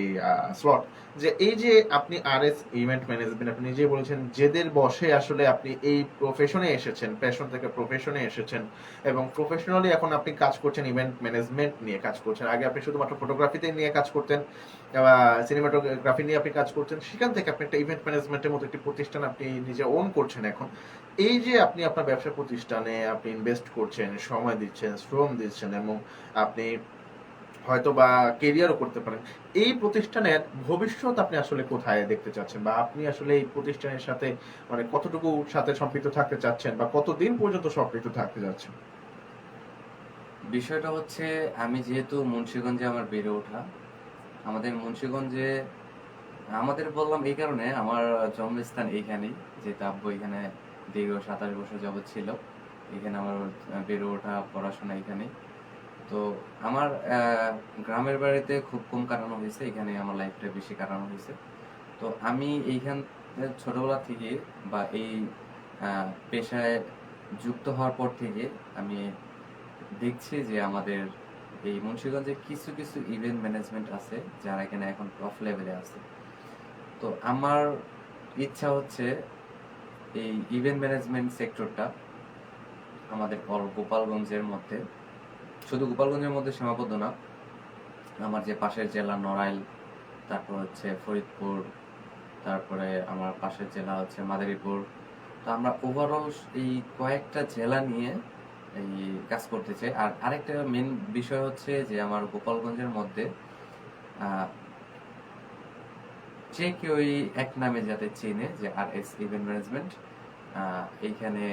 স্লট, যে এই যে আপনি RS ইভেন্ট ম্যানেজমেন্ট, আপনি নিজেই বলেছেন যেদের বসে আসলে আপনি এই প্রফেশনে এসেছেন, প্যাশন থেকে প্রফেশনে এসেছেন এবং প্রফেশনালি এখন আপনি কাজ করছেন, ইভেন্ট ম্যানেজমেন্ট নিয়ে কাজ করছেন। আগে আপনি শুধুমাত্র ফটোগ্রাফিতে নিয়ে কাজ করতেন, সিনেমাটোগ্রাফি নিয়ে আপনি কাজ করছেন, সেখান থেকে আপনি একটা ইভেন্ট ম্যানেজমেন্টের মতো একটি প্রতিষ্ঠান আপনি নিজে ওন করছেন এখন। এই যে আপনি আপনার ব্যবসা প্রতিষ্ঠানে আপনি ইনভেস্ট করছেন, সময় দিচ্ছেন, শ্রম দিচ্ছেন এবং আপনি হয়তো বা কেরিয়ারও করতে পারেন, এই প্রতিষ্ঠানের ভবিষ্যৎ আপনি আসলে কোথায় দেখতে চাচ্ছেন, বা আপনি আসলে এই প্রতিষ্ঠানের সাথে মানে কতটুকু সাথে সম্পৃক্ত থাকতে চাচ্ছেন, বা কতদিন পর্যন্ত সম্পৃক্ত থাকতে যাচ্ছেন? বিষয়টা হচ্ছে, আমি যেহেতু মুন্সিগঞ্জে আমার বেড়ে ওঠা, আমাদের মুন্সিগঞ্জে আমাদের বললাম এই কারণে আমার জন্মস্থান এইখানেই, যেহেতু আব্বু এখানে দীর্ঘ 27 বছর যাবৎ ছিল, এখানে আমার বেড়ে ওঠা, পড়াশোনা এখানেই। তো আমার গ্রামের বাড়িতে খুব কম কাটানো হয়েছে, এখানে আমার লাইফটা বেশি কাটানো হয়েছে। তো আমি এইখান ছোটবেলা থেকে বা এই পেশায় যুক্ত হওয়ার পর থেকে আমি দেখছি যে আমাদের এই মুন্সিগঞ্জে কিছু কিছু ইভেন্ট ম্যানেজমেন্ট আছে যারা এখানে এখন টপ লেভেলে আছে। তো আমার ইচ্ছা হচ্ছে এই ইভেন্ট ম্যানেজমেন্ট সেক্টরটা আমাদের গোপালগঞ্জের মধ্যে, শুধু গোপালগঞ্জের মধ্যে সীমাবদ্ধ না, আমার যে পাশের জেলা নড়াইল, তারপর হচ্ছে ফরিদপুর, তারপরে আমার পাশের জেলা হচ্ছে মাদারীপুর। তো আমরা ওভারঅল এই কয়েকটা জেলা নিয়ে এই কাজ করতে চাই। আর আরেকটা মেন বিষয় হচ্ছে যে আমার গোপালগঞ্জের মধ্যে আহ, যে কেউই এক নামে যাতে চেনে যে আর এস ইভেন্ট ম্যানেজমেন্ট, এইখানে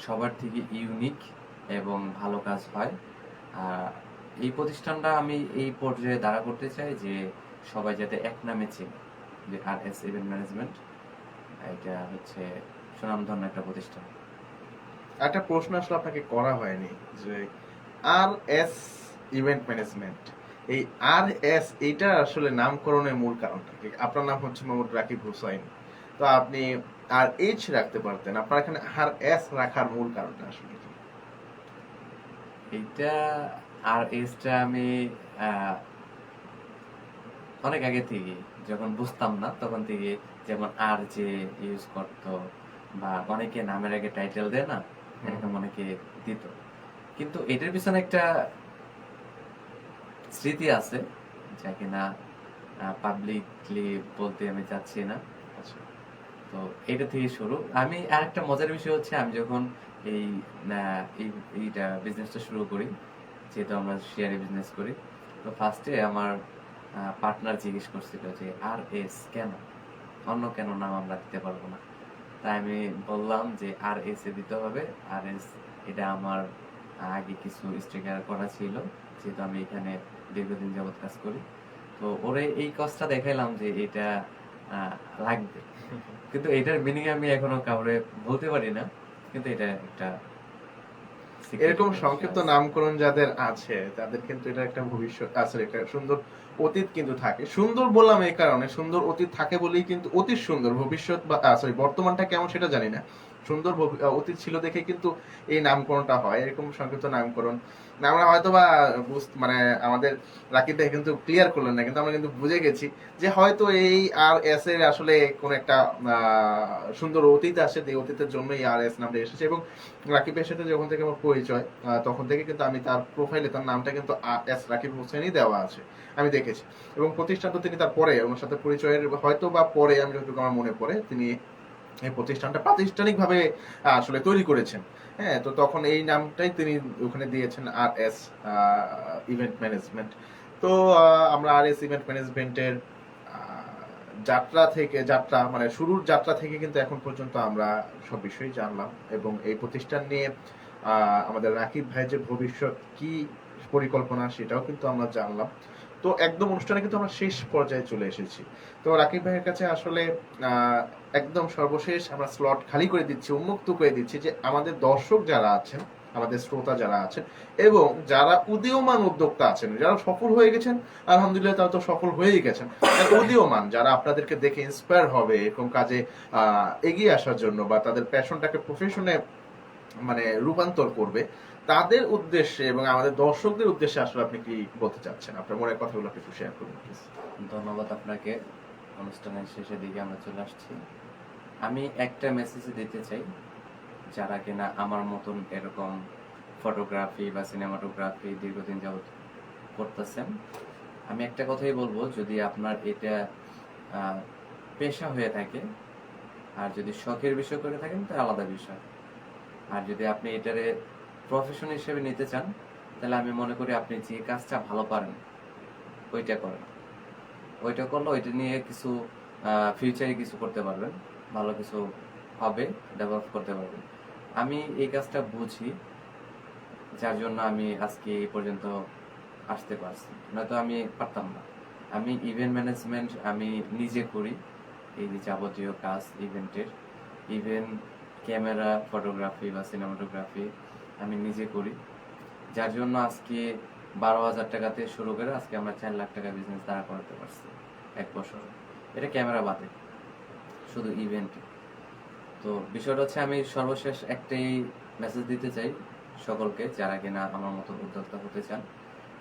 সবার থেকে ইউনিক এবং ভালো কাজ হয়। আহ, এই প্রতিষ্ঠানটা আমি এই পর্যায়ে দাঁড়া করতে চাই যে সবাই যাতে এক নামে চেনে যে আর এস ইভেন্ট ম্যানেজমেন্ট। এটা হচ্ছে সুনামধন্য একটা প্রতিষ্ঠান। একটা প্রশ্ন আসলে আপনাকে করা হয়নি যে আর এস ইভেন্ট ম্যানেজমেন্ট, এই আর এস এইটা আসলে নামকরণের মূল কারণটা কি? আপনার নাম হচ্ছে মোহাম্মদ রাকিব হুসাইন, তো আপনি আর এইচ রাখতে পারতেন, আপনার এখানে আর এস রাখার মূল কারণটা আসলে কি? এইটা আর এসটা আমি আহ, অনেক আগে থেকে যখন বুঝতাম না তখন থেকে, যেমন আর যে ইউজ করতো বা অনেকে নামের আগে টাইটেল দেয় না, এরকম অনেকে দিত। কিন্তু এটার পিছনে একটা স্মৃতি আছে যা কিনা পাবলিকলি বলতে আমি চাচ্ছি না। আচ্ছা, তো এটা থেকে শুরু। আমি আরেকটা মজার বিষয় হচ্ছে আমি যখন এই এইটা বিজনেসটা শুরু করি, যেহেতু আমরা শেয়ারে বিজনেস করি, তো ফার্স্টে আমার পার্টনার জিজ্ঞেস করছিল যে আর এস কেন, অন্য কেন নাম আমরা দিতে পারবো না। তাই আমি বললাম যে আর এস এ দিতে হবে। আর এস এটা আমার আগে কিছু স্টিকার করা ছিল, যেহেতু আমি এখানে দীর্ঘদিন যাবত কাজ করি। তো ওরে এই কাজটা দেখাইলাম যে এটা লাগবে, কিন্তু এটার মিনিং আমি এখনো কাউরে বলতে পারি না। কিন্তু এটা একটা secret এরকম বিষয় সংক্ষিপ্ত আছে। নামকরণ যাদের আছে তাদের কিন্তু এটা একটা ভবিষ্যৎ আছে, একটা সুন্দর অতীত কিন্তু থাকে। সুন্দর বললাম এই কারণে, সুন্দর অতীত থাকে বলেই কিন্তু অতীত সুন্দর ভবিষ্যৎ বা সরি বর্তমানটা কেমন সেটা জানি না, সুন্দর অতীত ছিল দেখে কিন্তু এই নামকরণটা হয়, এরকম সংক্ষিপ্ত নামকরণ। না, আমরা হয়তো বা মানে আমাদের রাকিব ভাই কিন্তু ক্লিয়ার করলেন না, কিন্তু আমরা কিন্তু বুঝে গেছি যে হয়তো এই আর এস এর আসলে কোন একটা সুন্দর অতীত আসে, এই অতীতের জন্য এই আর এস নামটা এসেছে। এবং রাকিবের সাথে যখন থেকে আমার পরিচয়, তখন থেকে কিন্তু আমি তার প্রোফাইলে তার নামটা কিন্তু এস রাকিব হোসেনই দেওয়া আছে, আমি দেখেছি। এবং প্রতিষ্ঠান তো তিনি তার পরে ওনার সাথে পরিচয়ের হয়তো বা পরে, আমি যতটুকু আমার মনে পড়ে, তিনি এই প্রতিষ্ঠানটা প্রাতিষ্ঠানিক ভাবে আসলে তৈরি করেছেন। হ্যাঁ, তো তখন এই নামটাই তিনি ওখানে দিয়েছেন আর এস ইভেন্ট ম্যানেজমেন্ট। তো আমরা আর এস ইভেন্ট ম্যানেজমেন্টের যাত্রা মানে শুরুর যাত্রা থেকে কিন্তু এখন পর্যন্ত আমরা সব বিষয়ই জানলাম, এবং এই প্রতিষ্ঠান নিয়ে আমাদের রাকিব ভাই যে ভবিষ্যৎ কি পরিকল্পনা সেটাও কিন্তু আমরা জানলাম। তো একদম অনুষ্ঠানে কিন্তু আমরা শেষ পর্যায়ে চলে এসেছি। তো রাকিব ভাইয়ের কাছে আসলে একদম সর্বশেষ আমরা স্লট খালি করে দিচ্ছি, উন্মুক্ত করে দিচ্ছি যে আমাদের দর্শক যারা আছেন, আমাদের শ্রোতা যারা আছেন, এবং যারা উদীয়মান উদ্যোক্তা আছেন, যারা সফল হয়ে গেছেন, আলহামদুলিল্লাহ তারা তো সফল হয়েই গেছেন, উদীয়মান যারা আপনাদেরকে দেখে ইন্সপায়ার হবে এরকম কাজে এগিয়ে আসার জন্য, বা তাদের প্যাশনটাকে প্রফেশনে মানে রূপান্তর করবে, তাদের উদ্দেশ্যে এবং আমাদের দর্শকদের উদ্দেশ্যে আসলে আপনি কি বলতে চাচ্ছেন? আপনার মনের কথাগুলো আপনি একটু শেয়ার করুন প্লিজ। ধন্যবাদ আপনাকে। অনুষ্ঠানের শেষের দিকে আমরা চলে আসছি। আমি একটা মেসেজ দিতে চাই যারা কিনা আমার মতন এরকম ফটোগ্রাফি বা সিনেমাটোগ্রাফি দীর্ঘদিন যাবত করতেছেন। আমি একটা কথাই বলবো, যদি আপনার এটা পেশা হয়ে থাকে, আর যদি শখের বিষয় করে থাকেন তা আলাদা বিষয়। আর যদি আপনি এটারে প্রফেশন হিসেবে নিতে চান, তাহলে আমি মনে করি আপনি যে কাজটা ভালো পারেন ওইটা করেন। ওইটা করলে ওইটা নিয়ে কিছু ফিউচারে কিছু করতে পারবেন, ভালো কিছু হবে, ডেভেলপ করতে পারবেন। আমি এই কাজটা বুঝি, যার জন্য আমি আজকে এই পর্যন্ত আসতে পারছি, নয়তো আমি পারতাম না। আমি ইভেন্ট ম্যানেজমেন্ট আমি নিজে করি, এই যে যাবতীয় কাজ ইভেন্টের, ইভেন্ট ক্যামেরা ফটোগ্রাফি বা সিনেমাটোগ্রাফি আমি নিজে করি, যার জন্য আজকে 12,000 টাকাতে শুরু করে আজকে আমরা 4 লাখ টাকা বিজনেস দাঁড়া করাতে পারছি 1 বছরে। এটা ক্যামেরা বাদে, শুধু ইভেন্টে। তো বিষয়টা হচ্ছে আমি সর্বশেষ একটাই মেসেজ দিতে চাই সকলকে যারা কিনা আমার মতো উদ্যোক্তা হতে চান।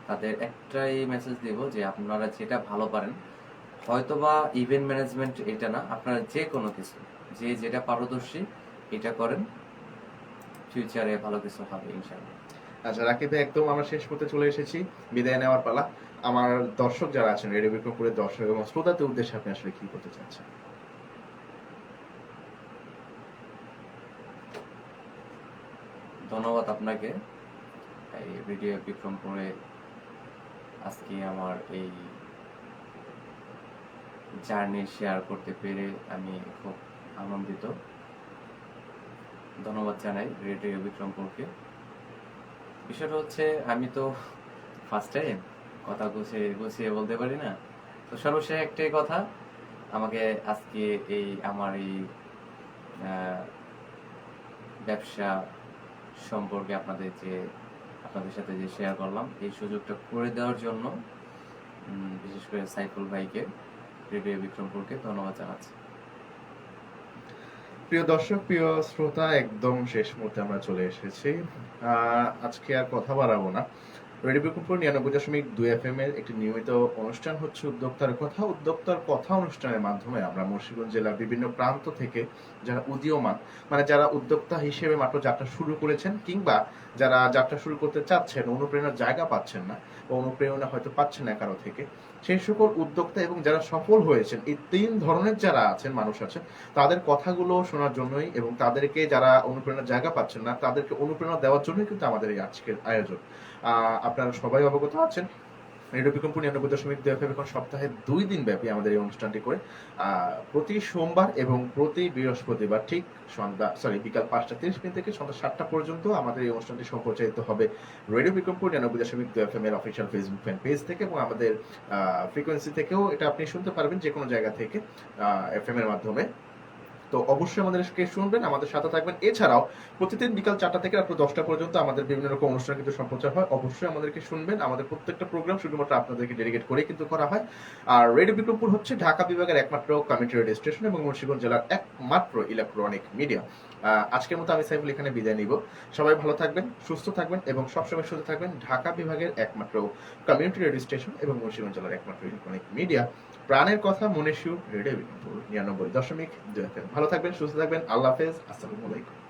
তাদের একটাই মেসেজ দেব যে আপনারা যেটা ভালো পারেন, হয়তোবা ইভেন্ট ম্যানেজমেন্ট এটা না, আপনারা যে কোনো কিছু যে যেটা পারদর্শী এটা করেন, ফিউচারে ভালো কিছু হবে ইনশাআল্লাহ। আচ্ছা রাকিব ভাই, একদম আমরা শেষ করতে চলে এসেছি, বিদায় নেওয়ার পালা। আমার দর্শক যারা আছেন, রেডিও বিক্রমপুরের দর্শক এবং শ্রোতাদের উদ্দেশ্যে আপনি আসলে কি করতে চাচ্ছেন? ধন্যবাদ আপনাকে এই রেডিও বিক্রমপুরে আজকে আমার এই জার্নি শেয়ার করতে পেরে আমি খুব আনন্দিত। ধন্যবাদ জানাই রেডিও বিক্রমপুরকে। বিষয়টা হচ্ছে আমি তো ফার্স্ট টাইম কথা গুছিয়ে গুছিয়ে বলতে পারি না, তো সর্বশেষ একটাই কথা, আমাকে আজকে এই আমার এই ব্যবসা সম্পর্কে আপনাদের সাথে যে শেয়ার করলাম, এই সুযোগটা করে দেওয়ার জন্য বিশেষ করে সাইফুল ভাইকে, রেডিও বিক্রমপুরকে ধন্যবাদ জানাচ্ছি। প্রিয় দর্শক, প্রিয় শ্রোতা, একদম শেষ মুহূর্তে আমরা চলে এসেছি। আজকে আর কথা বাড়াবো না। রেডিও বিক্রমপুর 99.2 FM এর একটি নিয়মিত অনুষ্ঠান হচ্ছে উদ্যোক্তার কথা। উদ্যোক্তার কথা অনুষ্ঠানের মাধ্যমে আমরা মুন্সিগঞ্জ জেলার বিভিন্ন প্রান্ত থেকে যারা উদীয়মান, মানে যারা উদ্যোক্তা হিসেবে মাত্র যাত্রা শুরু করেছেন কিংবা যারা যাত্রা শুরু করতে চাচ্ছেন, অনুপ্রেরণার জায়গা পাচ্ছেন না বা অনুপ্রেরণা হয়তো পাচ্ছেন না কারো থেকে, সেই সকল উদ্যোক্তা এবং যারা সফল হয়েছেন, এই 3 ধরনের যারা আছেন, মানুষ আছেন, তাদের কথাগুলো শোনার জন্যই এবং তাদেরকে যারা অনুপ্রেরণার জায়গা পাচ্ছেন না তাদেরকে অনুপ্রেরণা দেওয়ার জন্যই কিন্তু আমাদের এই আজকের আয়োজন। আপনারা সবাই অবগত আছেন, রেডিও বিক্রমপুর 99.2 FM এখন সপ্তাহে 2 দিন ব্যাপী আমাদের এই অনুষ্ঠানটি করে। প্রতি সোমবার এবং প্রতি বৃহস্পতিবার ঠিক বিকাল 5:30 থেকে সন্ধ্যা 7টা পর্যন্ত আমাদের এই অনুষ্ঠানটি সম্প্রচারিত হবে রেডিও বিক্রমপুর 99.2 FM এর অফিসিয়াল ফেসবুক ফ্যান পেজ থেকে, এবং আমাদের ফ্রিকোয়েন্সি থেকেও এটা আপনি শুনতে পারবেন যে কোনো জায়গা থেকে FM এর মাধ্যমে। তো অবশ্যই আমাদেরকে শুনবেন, আমাদের সাথে থাকবেন। এছাড়াও প্রতিদিন বিকাল 4টা থেকে রাত 10টা পর্যন্ত আমাদের বিভিন্ন রকম অনুষ্ঠান কিন্তু সম্প্রচার হয়। অবশ্যই আমাদেরকে শুনবেন। আমাদের প্রত্যেকটা প্রোগ্রাম শুধুমাত্র আপনাদেরকে ডেডিকেট করে কিন্তু করা হয়। আর রেডিও বিক্রমপুর হচ্ছে ঢাকা বিভাগের একমাত্র কমিউনিটি রেডিও স্টেশন এবং মুন্সিগঞ্জ জেলার একমাত্র ইলেকট্রনিক মিডিয়া। আজকের মতো আমি সাইফুল এখানে বিদায় নিব। সবাই ভালো থাকবেন, সুস্থ থাকবেন এবং সবসময় সুস্থ থাকবেন। ঢাকা বিভাগের একমাত্র কমিউনিটি রেডিও স্টেশন এবং মুন্সিগঞ্জ জেলার একমাত্র ইলেকট্রনিক মিডিয়া, প্রাণের কথা মনে সুর, রেডিও বিক্রমপুর 99.2 FM। ভালো থাকবেন, সুস্থ থাকবেন। আল্লাহ হাফেজ, আসসালামু আলাইকুম।